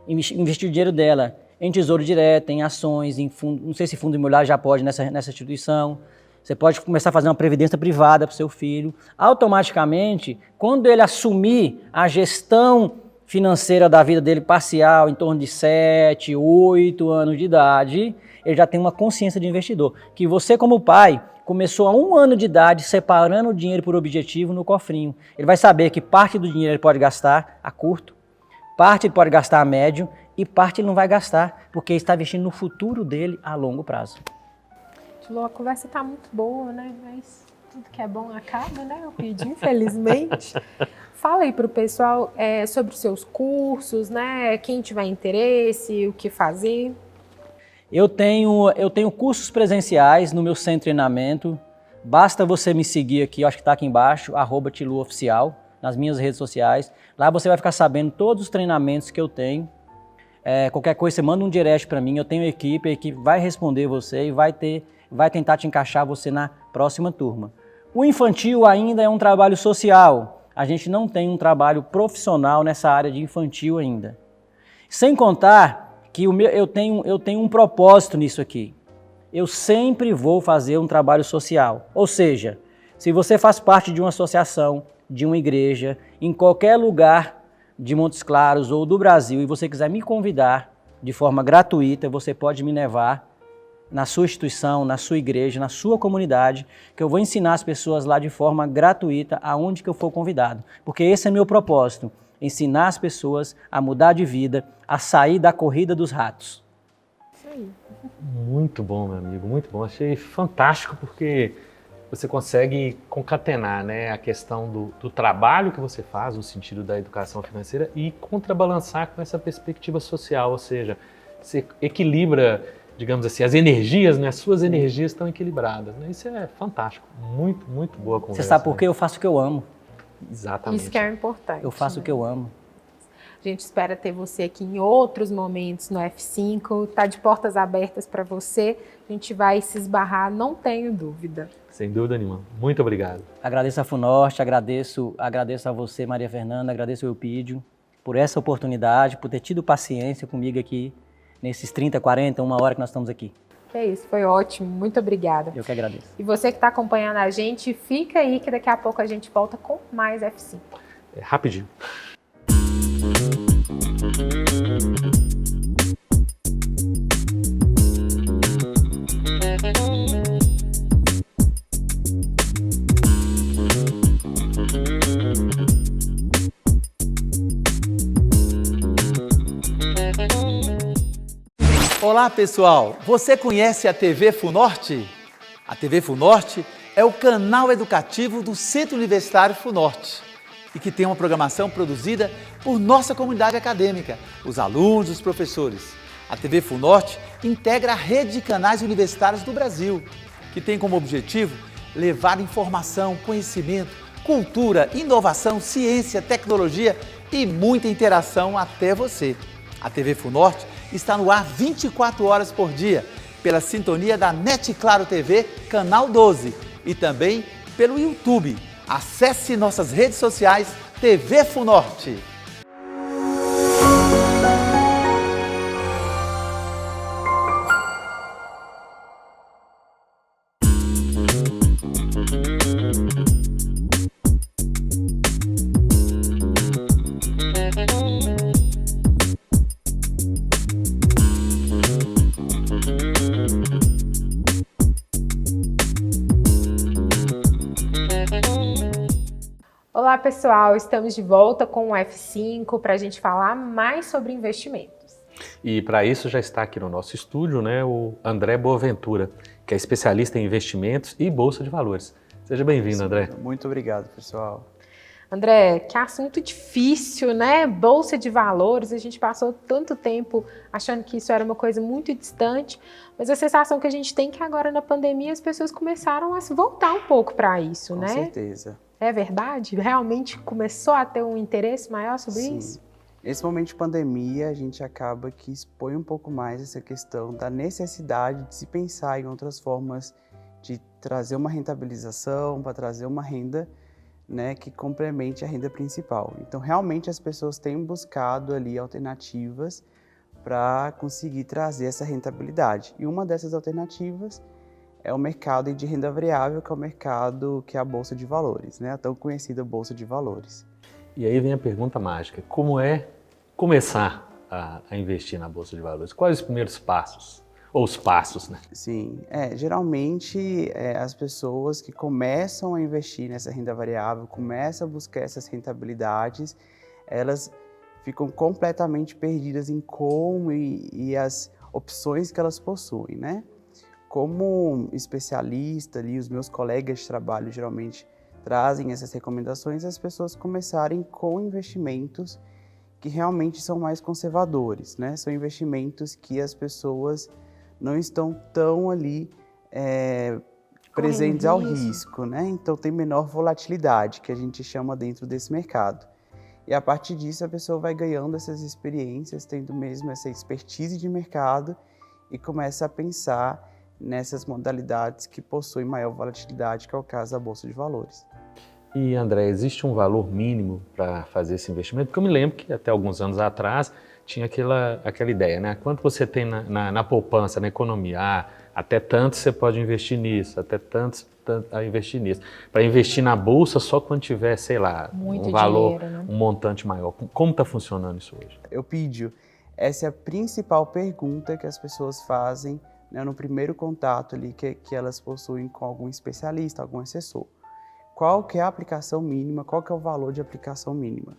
investir o dinheiro dela em tesouro direto, em ações, em fundo, não sei se fundo imobiliário já pode nessa instituição. Você pode começar a fazer uma previdência privada para o seu filho. Automaticamente, quando ele assumir a gestão financeira da vida dele parcial, em torno de 7, 8 anos de idade, ele já tem uma consciência de investidor. Que você, como pai, começou a 1 ano de idade separando o dinheiro por objetivo no cofrinho. Ele vai saber que parte do dinheiro ele pode gastar a curto, parte ele pode gastar a médio e parte ele não vai gastar, porque ele está investindo no futuro dele a longo prazo. A conversa tá muito boa, né? Mas tudo que é bom acaba, né? Eu pedi, infelizmente. Fala aí pro pessoal sobre os seus cursos, né? Quem tiver interesse, o que fazer. Eu tenho cursos presenciais no meu centro de treinamento. Basta você me seguir aqui, acho que tá aqui embaixo, @TiluOficial. nas minhas redes sociais. Lá você vai ficar sabendo todos os treinamentos que eu tenho. Qualquer coisa, você manda um direct para mim, eu tenho equipe, a equipe vai responder você e vai tentar te encaixar você na próxima turma. O infantil ainda é um trabalho social. A gente não tem um trabalho profissional nessa área de infantil ainda. Sem contar que eu tenho um propósito nisso aqui. Eu sempre vou fazer um trabalho social. Ou seja, se você faz parte de uma associação, de uma igreja, em qualquer lugar de Montes Claros ou do Brasil, e você quiser me convidar de forma gratuita, você pode me levar na sua instituição, na sua igreja, na sua comunidade, que eu vou ensinar as pessoas lá de forma gratuita aonde que eu for convidado. Porque esse é meu propósito, ensinar as pessoas a mudar de vida, a sair da corrida dos ratos. Isso aí. Muito bom, meu amigo, muito bom. Achei fantástico porque você consegue concatenar, né, a questão do trabalho que você faz no sentido da educação financeira e contrabalançar com essa perspectiva social, ou seja, você equilibra, digamos assim, as energias, né, as suas energias estão equilibradas. Né? Isso é fantástico, muito, muito boa conversa. Você sabe por quê? Eu faço o que eu amo. Exatamente. Isso que é importante. Eu faço o que eu amo. A gente espera ter você aqui em outros momentos no F5, tá de portas abertas para você. A gente vai se esbarrar, não tenho dúvida. Sem dúvida nenhuma. Muito obrigado. Agradeço a FUNORTE, agradeço a você, Maria Fernanda, agradeço ao Eupídio por essa oportunidade, por ter tido paciência comigo aqui nesses 30, 40, uma hora que nós estamos aqui. É isso, foi ótimo. Muito obrigada. Eu que agradeço. E você que está acompanhando a gente, fica aí que daqui a pouco a gente volta com mais F5. Rapidinho. Olá pessoal, você conhece a TV FUNORTE? A TV FUNORTE é o canal educativo do Centro Universitário FUNORTE e que tem uma programação produzida por nossa comunidade acadêmica, os alunos e os professores. A TV FUNORTE integra a rede de canais universitários do Brasil, que tem como objetivo levar informação, conhecimento, cultura, inovação, ciência, tecnologia e muita interação até você. A TV FUNORTE está no ar 24 horas por dia, pela sintonia da NET Claro TV, canal 12, e também pelo YouTube. Acesse nossas redes sociais, TV FUNORTE. Olá pessoal, estamos de volta com o F5 para a gente falar mais sobre investimentos. E para isso já está aqui no nosso estúdio, né, o André Boaventura, que é especialista em investimentos e bolsa de valores. Seja bem-vindo, André. Muito obrigado, pessoal. André, que assunto difícil, né? Bolsa de valores, a gente passou tanto tempo achando que isso era uma coisa muito distante, mas a sensação que a gente tem é que agora na pandemia as pessoas começaram a se voltar um pouco para isso, né? Com certeza. É verdade? Realmente começou a ter um interesse maior sobre Sim. isso? Nesse momento de pandemia, a gente acaba que expõe um pouco mais essa questão da necessidade de se pensar em outras formas de trazer uma rentabilização, para trazer uma renda, né, que complemente a renda principal. Então, realmente as pessoas têm buscado ali alternativas para conseguir trazer essa rentabilidade. E uma dessas alternativas é o mercado de renda variável, que é o mercado que é a Bolsa de Valores, né? A tão conhecida Bolsa de Valores. E aí vem a pergunta mágica, como é começar a investir na Bolsa de Valores? Quais os primeiros passos? Ou os passos, né? Sim, geralmente as pessoas que começam a investir nessa renda variável, começam a buscar essas rentabilidades, elas ficam completamente perdidas em como e as opções que elas possuem, né? Como especialista ali, os meus colegas de trabalho geralmente trazem essas recomendações, as pessoas começarem com investimentos que realmente são mais conservadores, né? São investimentos que as pessoas não estão tão ali presentes ao risco, né? Então tem menor volatilidade, que a gente chama dentro desse mercado. E a partir disso a pessoa vai ganhando essas experiências, tendo mesmo essa expertise de mercado e começa a pensar nessas modalidades que possuem maior volatilidade, que é o caso da Bolsa de Valores. E André, existe um valor mínimo para fazer esse investimento? Porque eu me lembro que até alguns anos atrás tinha aquela ideia, né? Quanto você tem na poupança, na economia? Até tanto você pode investir nisso, até tanto a investir nisso. Para investir na bolsa só quando tiver, sei lá, muito um valor, dinheiro, né? um montante maior. Como está funcionando isso hoje? Eupídio, essa é a principal pergunta que as pessoas fazem, né, no primeiro contato ali que elas possuem com algum especialista, algum assessor. Qual que é a aplicação mínima, qual que é o valor de aplicação mínima?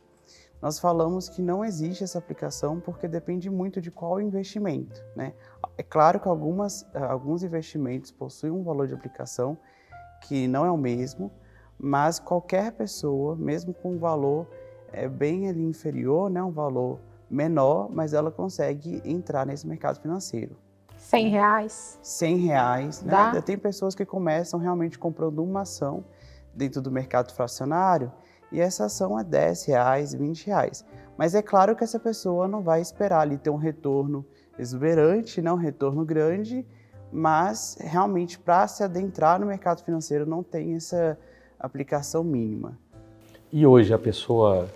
Nós falamos que não existe essa aplicação porque depende muito de qual investimento, né? É claro que alguns investimentos possuem um valor de aplicação que não é o mesmo, mas qualquer pessoa, mesmo com um valor bem ali inferior, né, um valor menor, mas ela consegue entrar nesse mercado financeiro. R$100? R$100, né? Dá? Tem pessoas que começam realmente comprando uma ação dentro do mercado fracionário e essa ação é R$10, R$20. Mas é claro que essa pessoa não vai esperar ali ter um retorno exuberante, né? Um retorno grande, mas realmente para se adentrar no mercado financeiro não tem essa aplicação mínima. E hoje a pessoa,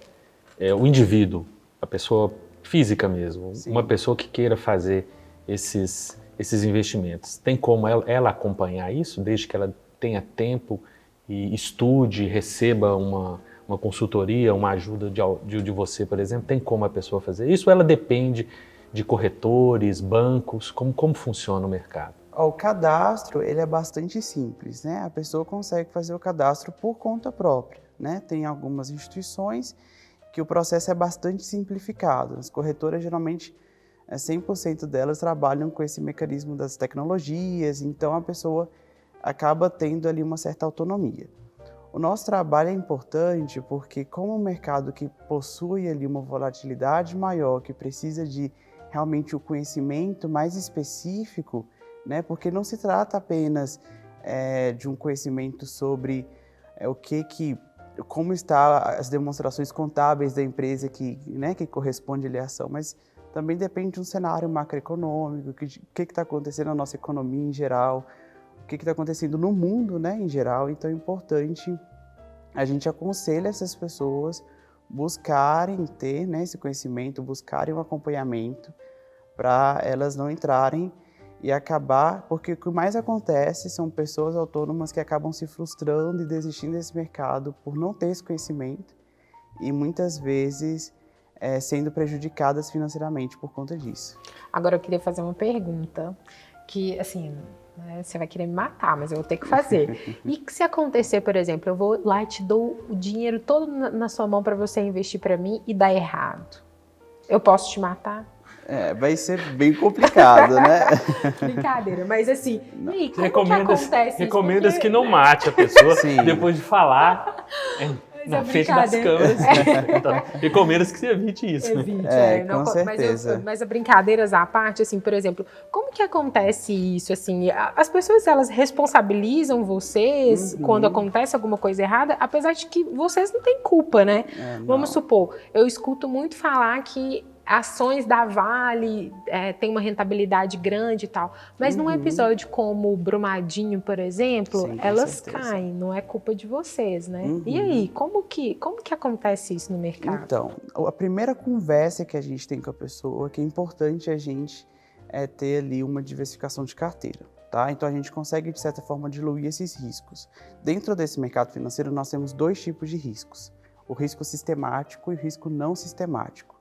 o indivíduo, a pessoa física mesmo, Sim. Uma pessoa que queira fazer esses investimentos, tem como ela acompanhar isso, desde que ela tenha tempo e estude, receba uma consultoria, uma ajuda de você, por exemplo, tem como a pessoa fazer isso? Ou ela depende de corretores, bancos? Como funciona o mercado? O cadastro, ele é bastante simples, né? A pessoa consegue fazer o cadastro por conta própria, né? Tem algumas instituições que o processo é bastante simplificado. As corretoras, geralmente, 100% delas trabalham com esse mecanismo das tecnologias, então a pessoa acaba tendo ali uma certa autonomia. O nosso trabalho é importante porque, como um mercado que possui ali uma volatilidade maior, que precisa de realmente o conhecimento mais específico, né? Porque não se trata apenas de um conhecimento sobre como estão as demonstrações contábeis da empresa que corresponde à ação, mas também depende de um cenário macroeconômico, o que está acontecendo na nossa economia em geral, o que está acontecendo no mundo, né, em geral. Então é importante, a gente aconselha essas pessoas buscarem ter, né, esse conhecimento, buscarem um acompanhamento para elas não entrarem e acabar, porque o que mais acontece são pessoas autônomas que acabam se frustrando e desistindo desse mercado por não ter esse conhecimento e muitas vezes sendo prejudicadas financeiramente por conta disso. Agora eu queria fazer uma pergunta que, assim, você vai querer me matar, mas eu vou ter que fazer. E que se acontecer, por exemplo, eu vou lá e te dou o dinheiro todo na sua mão para você investir para mim e dar errado. Eu posso te matar? Vai ser bem complicado, né? Brincadeira, mas assim, e aí, como que acontece Recomenda isso? que não mate a pessoa Sim. depois de falar na frente das câmeras. Então, recomenda que você evite isso. Evite, com certeza. Mas a brincadeiras à parte, assim, por exemplo, como que acontece isso, assim? As pessoas, elas responsabilizam vocês quando acontece alguma coisa errada, apesar de que vocês não têm culpa, né? Vamos supor, eu escuto muito falar que ações da Vale têm uma rentabilidade grande e tal, mas num episódio como o Brumadinho, por exemplo, Sim, com elas certeza. caem, não é culpa de vocês, né? E aí, como que acontece isso no mercado? Então, a primeira conversa que a gente tem com a pessoa, que é importante a gente ter ali uma diversificação de carteira, tá? Então a gente consegue, de certa forma, diluir esses riscos. Dentro desse mercado financeiro, nós temos dois tipos de riscos: o risco sistemático e o risco não sistemático.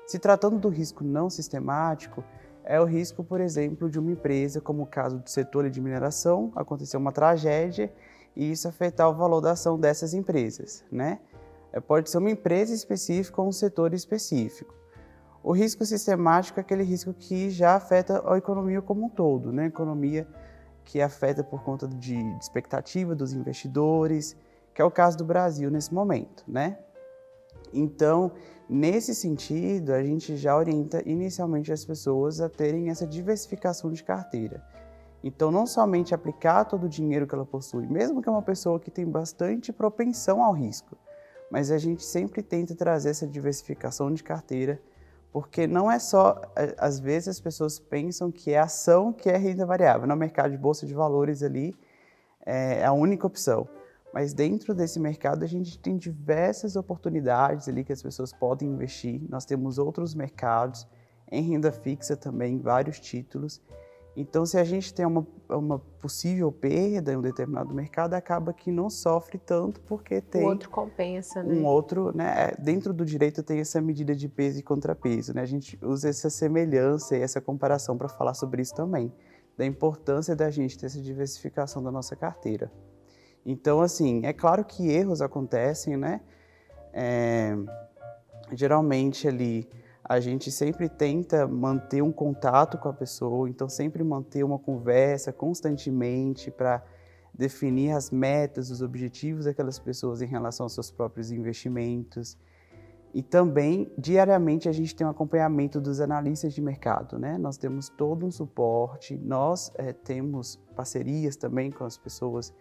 Se tratando do risco não sistemático, é o risco, por exemplo, de uma empresa, como o caso do setor de mineração, aconteceu uma tragédia e isso afetar o valor da ação dessas empresas, né? Pode ser uma empresa específica ou um setor específico. O risco sistemático é aquele risco que já afeta a economia como um todo, né? A economia que afeta por conta de expectativa dos investidores, que é o caso do Brasil nesse momento, né? Então, nesse sentido, a gente já orienta inicialmente as pessoas a terem essa diversificação de carteira. Então, não somente aplicar todo o dinheiro que ela possui, mesmo que é uma pessoa que tem bastante propensão ao risco, mas a gente sempre tenta trazer essa diversificação de carteira, porque não é só, às vezes as pessoas pensam que é ação que é renda variável, no mercado de bolsa de valores ali é a única opção. Mas dentro desse mercado a gente tem diversas oportunidades ali que as pessoas podem investir. Nós temos outros mercados, em renda fixa também, vários títulos. Então, se a gente tem uma possível perda em um determinado mercado, acaba que não sofre tanto porque tem O outro compensa, né? um outro, né? Dentro do direito tem essa medida de peso e contrapeso, né? A gente usa essa semelhança e essa comparação para falar sobre isso também, da importância da gente ter essa diversificação da nossa carteira. Então, assim, é claro que erros acontecem, né? Geralmente ali a gente sempre tenta manter um contato com a pessoa, então sempre manter uma conversa constantemente para definir as metas, os objetivos daquelas pessoas em relação aos seus próprios investimentos. E também, diariamente, a gente tem um acompanhamento dos analistas de mercado, né? Nós temos todo um suporte, nós temos parcerias também com as pessoas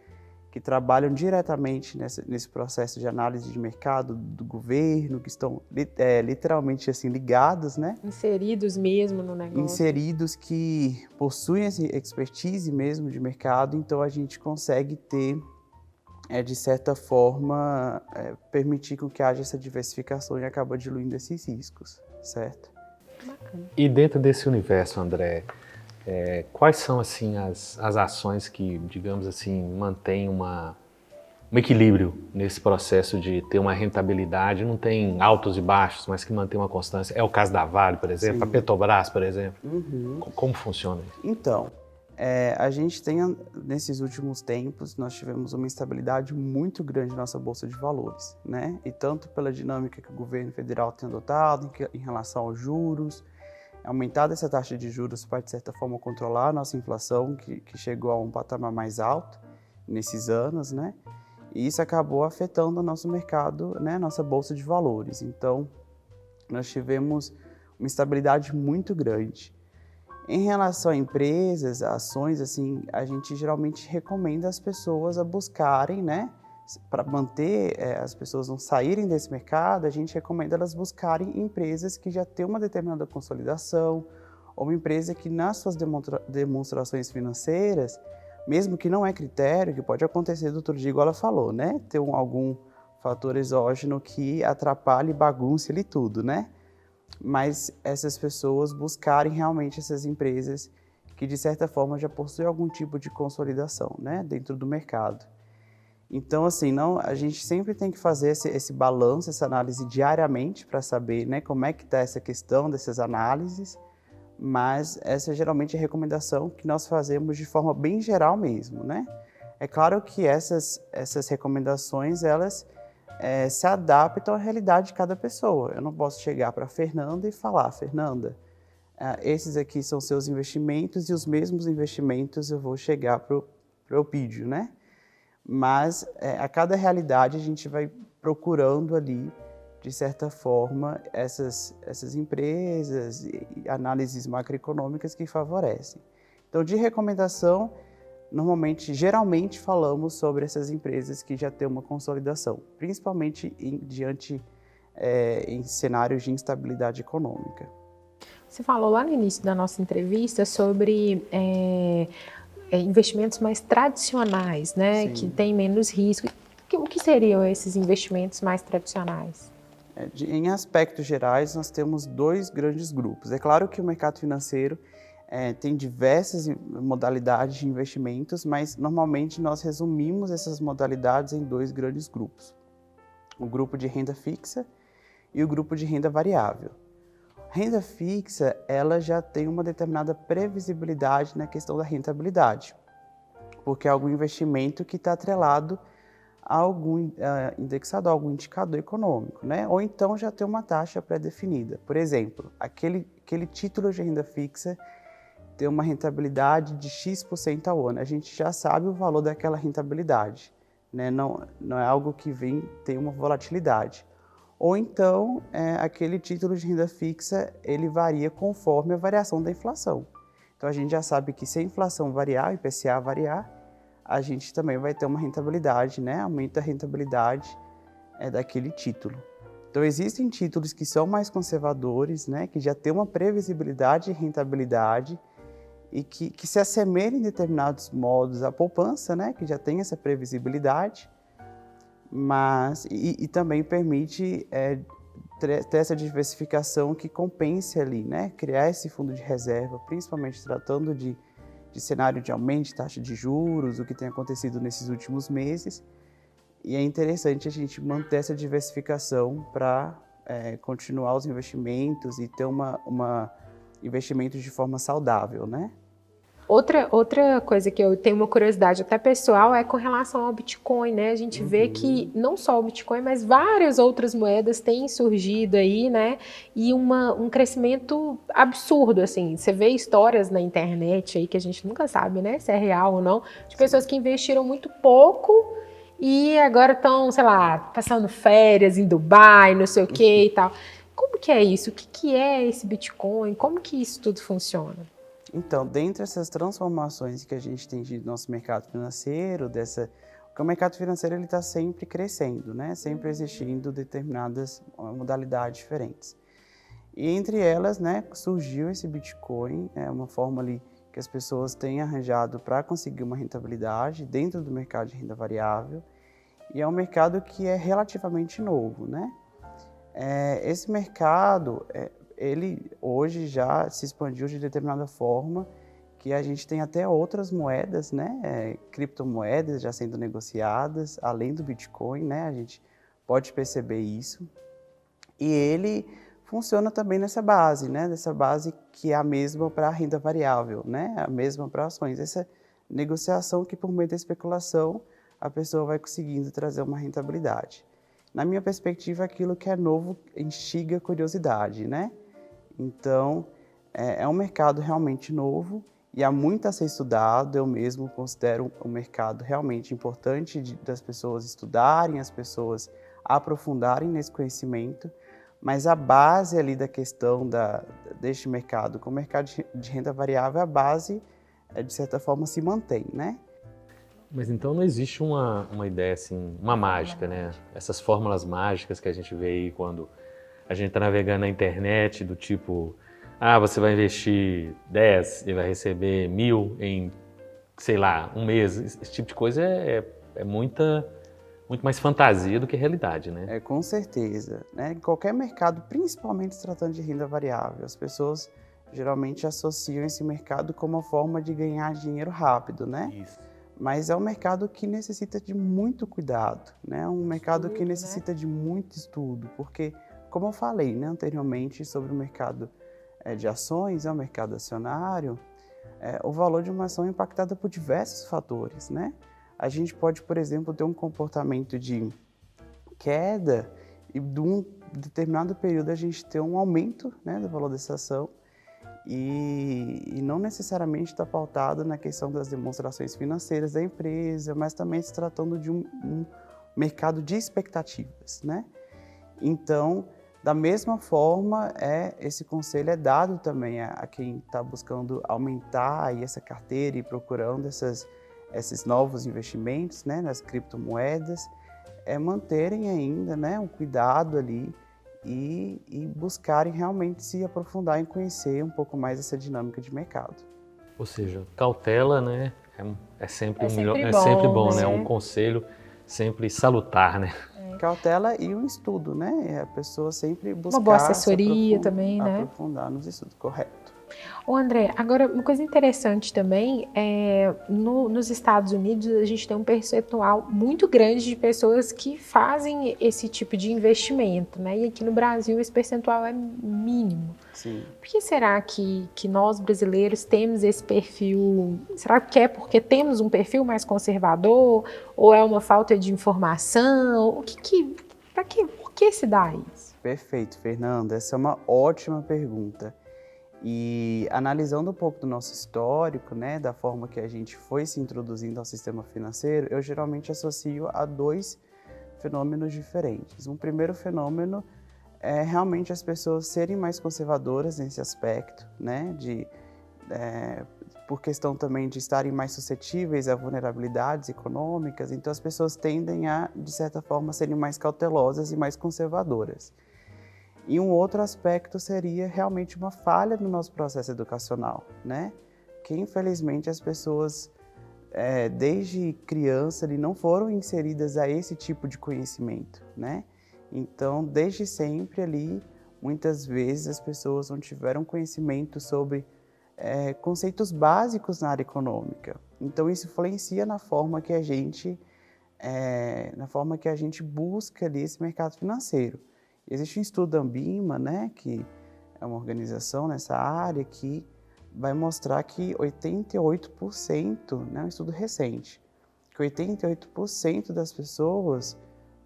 que trabalham diretamente nesse processo de análise de mercado do governo, que estão literalmente assim ligados, né? Inseridos mesmo no negócio. Inseridos, que possuem essa expertise mesmo de mercado, então a gente consegue ter, de certa forma, permitir com que haja essa diversificação e acaba diluindo esses riscos, certo? Bacana. E dentro desse universo, André, quais são assim as ações que, digamos assim, mantêm um equilíbrio nesse processo de ter uma rentabilidade, não tem altos e baixos, mas que mantém uma constância? É o caso da Vale, por exemplo, Sim. a Petrobras, por exemplo. Uhum. Como funciona isso? Então, a gente tem, nesses últimos tempos, nós tivemos uma instabilidade muito grande na nossa Bolsa de Valores, né? E tanto pela dinâmica que o governo federal tem adotado em relação aos juros, aumentada essa taxa de juros para, de certa forma, controlar a nossa inflação, que chegou a um patamar mais alto nesses anos, né? E isso acabou afetando o nosso mercado, né? Nossa Bolsa de Valores. Então, nós tivemos uma instabilidade muito grande. Em relação a empresas, a ações, assim, a gente geralmente recomenda as pessoas a buscarem, né? Para manter as pessoas não saírem desse mercado, a gente recomenda elas buscarem empresas que já têm uma determinada consolidação, ou uma empresa que nas suas demonstrações financeiras, mesmo que não é critério, que pode acontecer do outro dia, igual ela falou, né? Ter algum fator exógeno que atrapalhe, bagunce ali tudo, né? Mas essas pessoas buscarem realmente essas empresas que, de certa forma, já possuem algum tipo de consolidação, né? Dentro do mercado. Então, assim, a gente sempre tem que fazer esse balanço, essa análise diariamente para saber, né, como é que está essa questão dessas análises, mas essa é geralmente a recomendação que nós fazemos de forma bem geral mesmo, né? É claro que essas recomendações, elas se adaptam à realidade de cada pessoa. Eu não posso chegar para a Fernanda e falar, Fernanda, esses aqui são seus investimentos e os mesmos investimentos eu vou chegar para o Eupídio, né? Mas a cada realidade a gente vai procurando ali, de certa forma, essas empresas e análises macroeconômicas que favorecem. Então, de recomendação, geralmente falamos sobre essas empresas que já têm uma consolidação, principalmente em cenários de instabilidade econômica. Você falou lá no início da nossa entrevista sobre investimentos mais tradicionais, né, Sim. que têm menos risco. O que seriam esses investimentos mais tradicionais? Em aspectos gerais, nós temos dois grandes grupos. É claro que o mercado financeiro tem diversas modalidades de investimentos, mas normalmente nós resumimos essas modalidades em dois grandes grupos. O grupo de renda fixa e o grupo de renda variável. Renda fixa, ela já tem uma determinada previsibilidade na questão da rentabilidade, porque é algum investimento que está atrelado a indexado a algum indicador econômico, né? Ou então já tem uma taxa pré-definida. Por exemplo, aquele título de renda fixa tem uma rentabilidade de X% ao ano. A gente já sabe o valor daquela rentabilidade, né? Não é algo que tem uma volatilidade. Ou então, aquele título de renda fixa, ele varia conforme a variação da inflação. Então a gente já sabe que se a inflação variar, o IPCA variar, a gente também vai ter uma rentabilidade, né? Aumenta a rentabilidade daquele título. Então existem títulos que são mais conservadores, né? Que já tem uma previsibilidade e rentabilidade e que se assemelham em determinados modos à poupança, né? Que já tem essa previsibilidade, mas e também permite ter essa diversificação que compense ali, né? Criar esse fundo de reserva, principalmente tratando de cenário de aumento de taxa de juros, o que tem acontecido nesses últimos meses. E é interessante a gente manter essa diversificação para continuar os investimentos e ter uma investimento de forma saudável, né? Outra coisa que eu tenho uma curiosidade até pessoal é com relação ao Bitcoin, né? A gente vê que não só o Bitcoin, mas várias outras moedas têm surgido aí, né? E um crescimento absurdo, assim. Você vê histórias na internet aí que a gente nunca sabe, né? Se é real ou não, de pessoas que investiram muito pouco e agora estão, sei lá, passando férias em Dubai, não sei o que e tal. Como que é isso? O que é esse Bitcoin? Como que isso tudo funciona? Então, dentre essas transformações que a gente tem de nosso mercado financeiro, porque o mercado financeiro ele está sempre crescendo, né? Sempre existindo determinadas modalidades diferentes. E entre elas, né, surgiu esse Bitcoin, uma forma ali que as pessoas têm arranjado para conseguir uma rentabilidade dentro do mercado de renda variável. E é um mercado que é relativamente novo, né? Esse mercado ele hoje já se expandiu de determinada forma que a gente tem até outras moedas, né, criptomoedas já sendo negociadas, além do Bitcoin, né, a gente pode perceber isso. E ele funciona também nessa base, né, dessa base que é a mesma para a renda variável, né, a mesma para ações. Essa negociação que por meio da especulação a pessoa vai conseguindo trazer uma rentabilidade. Na minha perspectiva, aquilo que é novo instiga a curiosidade, né? Então, é um mercado realmente novo e há muito a ser estudado. Eu mesmo considero um mercado realmente importante das pessoas estudarem, as pessoas aprofundarem nesse conhecimento, mas a base ali da questão deste mercado, com o mercado de renda variável, a base, de certa forma, se mantém, né? Mas então não existe uma ideia assim, uma mágica, né? Essas fórmulas mágicas que a gente vê aí quando a gente está navegando na internet, do tipo, você vai investir 10 e vai receber 1.000 em, sei lá, um mês. Esse tipo de coisa é muito mais fantasia do que realidade, né? Com certeza, né? Em qualquer mercado, principalmente se tratando de renda variável, as pessoas geralmente associam esse mercado como uma forma de ganhar dinheiro rápido, né? Isso. Mas é um mercado que necessita de muito cuidado, né? Um mercado que necessita de muito estudo, porque, como eu falei, né, anteriormente sobre o mercado de ações, o mercado acionário, o valor de uma ação é impactado por diversos fatores, né? A gente pode, por exemplo, ter um comportamento de queda e de um determinado período a gente ter um aumento, né, do valor dessa ação, e não necessariamente está pautado na questão das demonstrações financeiras da empresa, mas também se tratando de um mercado de expectativas, né? Então, da mesma forma, esse conselho é dado também a quem está buscando aumentar aí essa carteira e procurando esses novos investimentos, né, nas criptomoedas, manterem ainda, né, um cuidado ali e buscarem realmente se aprofundar em conhecer um pouco mais essa dinâmica de mercado. Ou seja, cautela, né, é sempre bom, né? Um conselho sempre salutar, né? Cautela e um estudo, né? A pessoa sempre buscar uma boa assessoria também, né? Aprofundar nos estudos, correto. Ô André, agora uma coisa interessante também é nos Estados Unidos a gente tem um percentual muito grande de pessoas que fazem esse tipo de investimento, né? E aqui no Brasil esse percentual é mínimo. Sim. Por que será que nós brasileiros temos esse perfil? Será que é porque temos um perfil mais conservador? Ou é uma falta de informação? Por que se dá isso? Perfeito, Fernanda. Essa é uma ótima pergunta. E analisando um pouco do nosso histórico, né, da forma que a gente foi se introduzindo ao sistema financeiro, eu geralmente associo a dois fenômenos diferentes. Um primeiro fenômeno é realmente as pessoas serem mais conservadoras nesse aspecto, né, de por questão também de estarem mais suscetíveis a vulnerabilidades econômicas, então as pessoas tendem a, de certa forma, serem mais cautelosas e mais conservadoras. E um outro aspecto seria realmente uma falha no nosso processo educacional, né? Que infelizmente as pessoas, desde criança, ali, não foram inseridas a esse tipo de conhecimento, né? Então, desde sempre ali, muitas vezes as pessoas não tiveram conhecimento sobre conceitos básicos na área econômica. Então, isso influencia na forma que a gente busca ali esse mercado financeiro. Existe um estudo da Ambima, né, que é uma organização nessa área, que vai mostrar que 88%, né, um estudo recente, que 88% das pessoas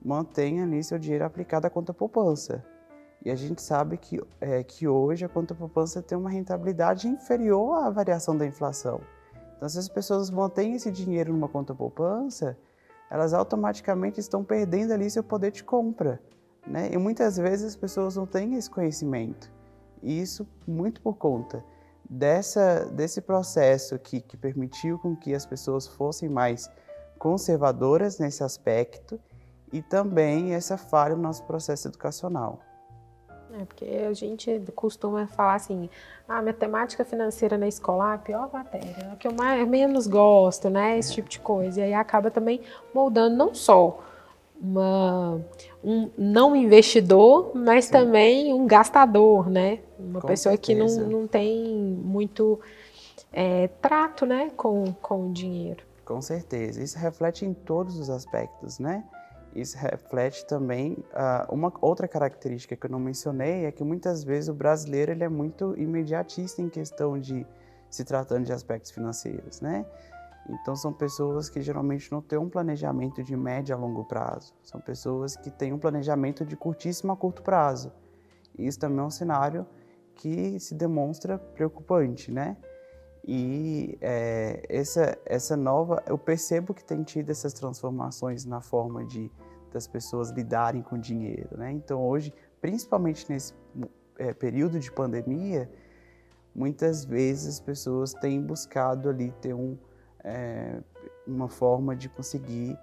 mantêm ali seu dinheiro aplicado à conta poupança. E a gente sabe que hoje a conta poupança tem uma rentabilidade inferior à variação da inflação. Então, se as pessoas mantêm esse dinheiro numa conta poupança, elas automaticamente estão perdendo ali seu poder de compra, né? E muitas vezes as pessoas não têm esse conhecimento. E isso muito por conta desse processo que permitiu com que as pessoas fossem mais conservadoras nesse aspecto e também essa falha no nosso processo educacional. Porque a gente costuma falar assim, matemática financeira na escola, a pior matéria, a que eu menos gosto, né, esse tipo de coisa. E aí acaba também moldando não só um não investidor, mas também um gastador, né? Uma Com pessoa certeza. que não tem muito trato, né, com o dinheiro. Com certeza. Isso reflete em todos os aspectos, né? Isso reflete também, uma outra característica que eu não mencionei, é que muitas vezes o brasileiro ele é muito imediatista em questão de se tratando de aspectos financeiros, né? Então são pessoas que geralmente não têm um planejamento de médio a longo prazo, são pessoas que têm um planejamento de curtíssimo a curto prazo. E isso também é um cenário que se demonstra preocupante, né? E eu percebo que tem tido essas transformações na forma das pessoas lidarem com o dinheiro, né? Então hoje, principalmente nesse período de pandemia, muitas vezes as pessoas têm buscado ali ter uma forma de conseguir,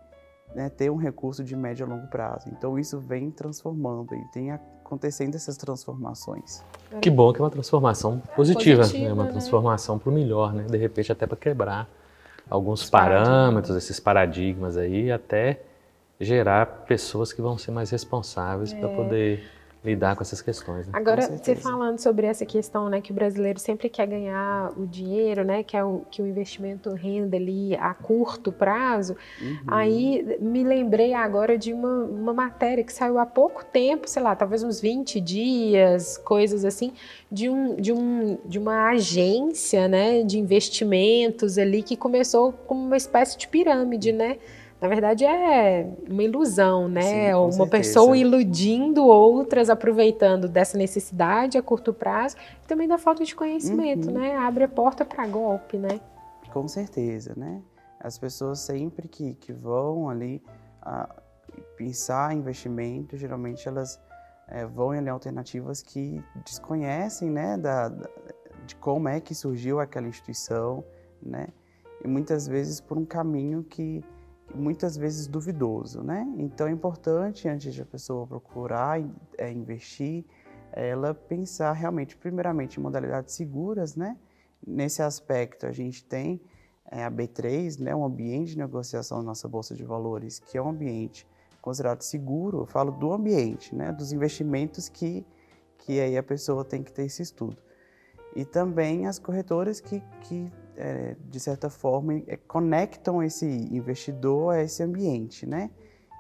né, ter um recurso de médio a longo prazo. Então isso vem transformando e tem acontecendo essas transformações. Que bom que é uma transformação positiva, né? Uma né? transformação para o melhor, né? De repente até para quebrar alguns parâmetros, esses paradigmas aí, até gerar pessoas que vão ser mais responsáveis para poder lidar com essas questões. Né? Agora, você falando sobre essa questão, né, que o brasileiro sempre quer ganhar o dinheiro, né, que o investimento renda ali a curto prazo, aí me lembrei agora de uma matéria que saiu há pouco tempo, sei lá, talvez uns 20 dias, coisas assim, de uma agência, né, de investimentos ali que começou como uma espécie de pirâmide, né? Na verdade, é uma ilusão, né? Sim, com uma certeza. pessoa iludindo outras, aproveitando dessa necessidade a curto prazo e também da falta de conhecimento, né? Abre a porta para golpe, né? Com certeza, né? As pessoas sempre que vão ali pensar em investimento, geralmente elas vão em alternativas que desconhecem, né? De como é que surgiu aquela instituição, né? E muitas vezes por um caminho que muitas vezes duvidoso, né? Então é importante, antes de a pessoa procurar investir, ela pensar realmente, primeiramente, em modalidades seguras, né? Nesse aspecto, a gente tem a B3, né? Um ambiente de negociação da nossa Bolsa de Valores, que é um ambiente considerado seguro. Eu falo do ambiente, né? Dos investimentos que aí a pessoa tem que ter esse estudo. E também as corretoras que de certa forma, conectam esse investidor a esse ambiente, né?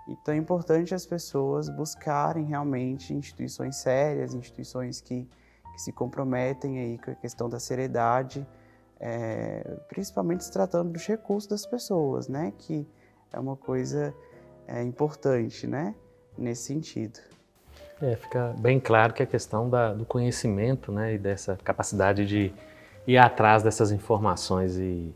Então é importante as pessoas buscarem realmente instituições sérias, instituições que se comprometem aí com a questão da seriedade, principalmente se tratando dos recursos das pessoas, né? Que é uma coisa importante, né? Nesse sentido. Fica bem claro que a questão do conhecimento, né, e dessa capacidade de ir atrás dessas informações e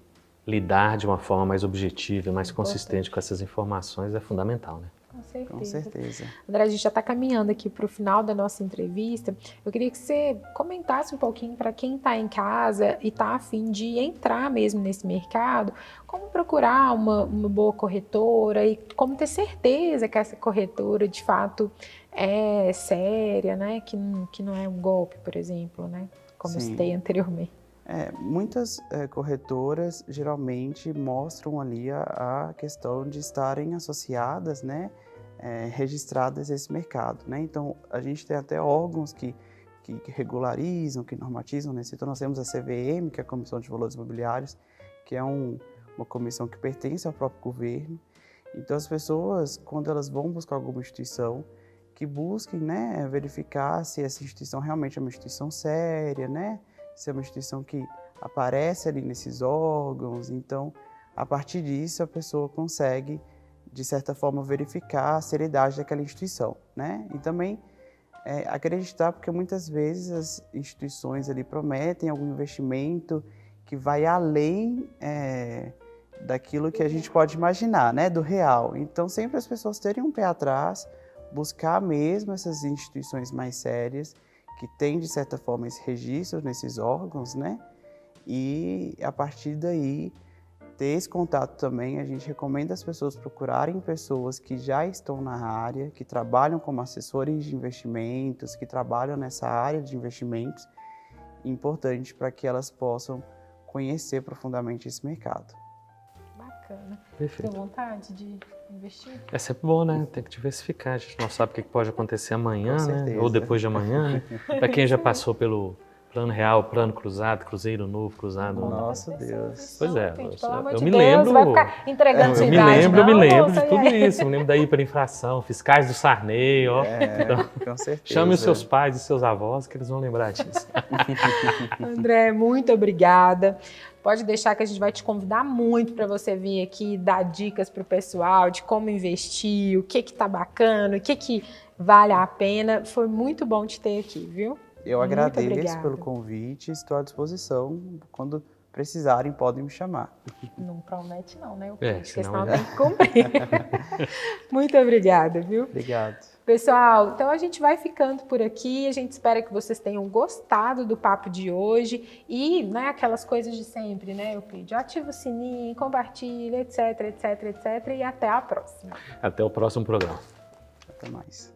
lidar de uma forma mais objetiva, mais consistente com essas informações é fundamental, né? Com certeza. Com certeza. André, a gente já está caminhando aqui para o final da nossa entrevista. Eu queria que você comentasse um pouquinho para quem está em casa e está a fim de entrar mesmo nesse mercado, como procurar uma boa corretora e como ter certeza que essa corretora de fato é séria, né? Que não é um golpe, por exemplo, né? Como eu citei anteriormente. Muitas corretoras geralmente mostram ali a questão de estarem associadas, né, registradas a esse mercado, né? Então, a gente tem até órgãos que regularizam, que normatizam, né? Então, nós temos a CVM, que é a Comissão de Valores Imobiliários, que é uma comissão que pertence ao próprio governo. Então, as pessoas, quando elas vão buscar alguma instituição, que busquem, né, verificar se essa instituição realmente é uma instituição séria, né? Se é uma instituição que aparece ali nesses órgãos. Então, a partir disso, a pessoa consegue, de certa forma, verificar a seriedade daquela instituição, né? E também acreditar, porque muitas vezes as instituições ali prometem algum investimento que vai além daquilo que a gente pode imaginar, né? Do real. Então, sempre as pessoas terem um pé atrás, buscar mesmo essas instituições mais sérias, que tem, de certa forma, esse registro nesses órgãos, né? E, a partir daí, ter esse contato também, a gente recomenda as pessoas procurarem pessoas que já estão na área, que trabalham como assessores de investimentos, que trabalham nessa área de investimentos, importante para que elas possam conhecer profundamente esse mercado. Bacana. Perfeito. Tem vontade de investir? É sempre bom, né? Tem que diversificar. A gente não sabe o que pode acontecer amanhã, né? Ou depois de amanhã, né? Para quem já passou pelo plano real, plano cruzado, cruzeiro novo, cruzado. Nossa, Deus. Pois é, Gente, pelo amor eu de me Deus, lembro. vai ficar entregando sua Eu me idade, lembro não, de tudo isso. Eu me lembro da hiperinflação, fiscais do Sarney, ó. Então, Com certeza. chame os seus pais e seus avós que eles vão lembrar disso. André, muito obrigada. Pode deixar que a gente vai te convidar muito para você vir aqui dar dicas para o pessoal de como investir, o que tá bacana, o que vale a pena. Foi muito bom te ter aqui, viu? Eu Muito agradeço obrigada. pelo convite, estou à disposição. Quando precisarem, podem me chamar. Não promete não, né? É, Porque senão senão tem que cumprir. Muito obrigada, viu? Obrigado. Pessoal, então a gente vai ficando por aqui. A gente espera que vocês tenham gostado do papo de hoje. E, né, aquelas coisas de sempre, né, Eupídio? Ativa o sininho, compartilha, etc, etc, etc. E até a próxima. Até o próximo programa. Até mais.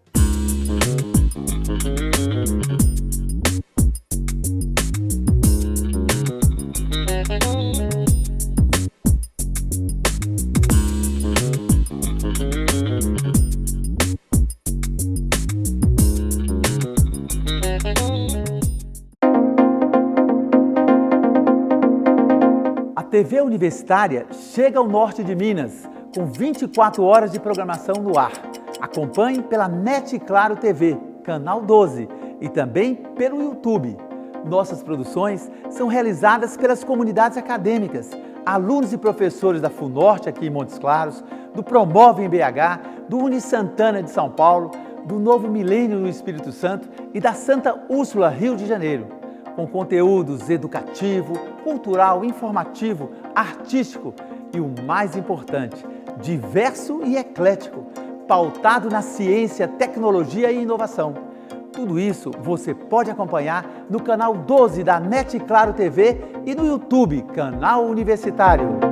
A TV Universitária chega ao norte de Minas, com 24 horas de programação no ar. Acompanhe pela NET Claro TV, canal 12, e também pelo YouTube. Nossas produções são realizadas pelas comunidades acadêmicas, alunos e professores da FUNORTE aqui em Montes Claros, do Promove em BH, do Uni Santana de São Paulo, do Novo Milênio no Espírito Santo e da Santa Úrsula, Rio de Janeiro, com conteúdos educativo, cultural, informativo, artístico e o mais importante, diverso e eclético, pautado na ciência, tecnologia e inovação. Tudo isso você pode acompanhar no canal 12 da NET Claro TV e no YouTube, canal Universitário.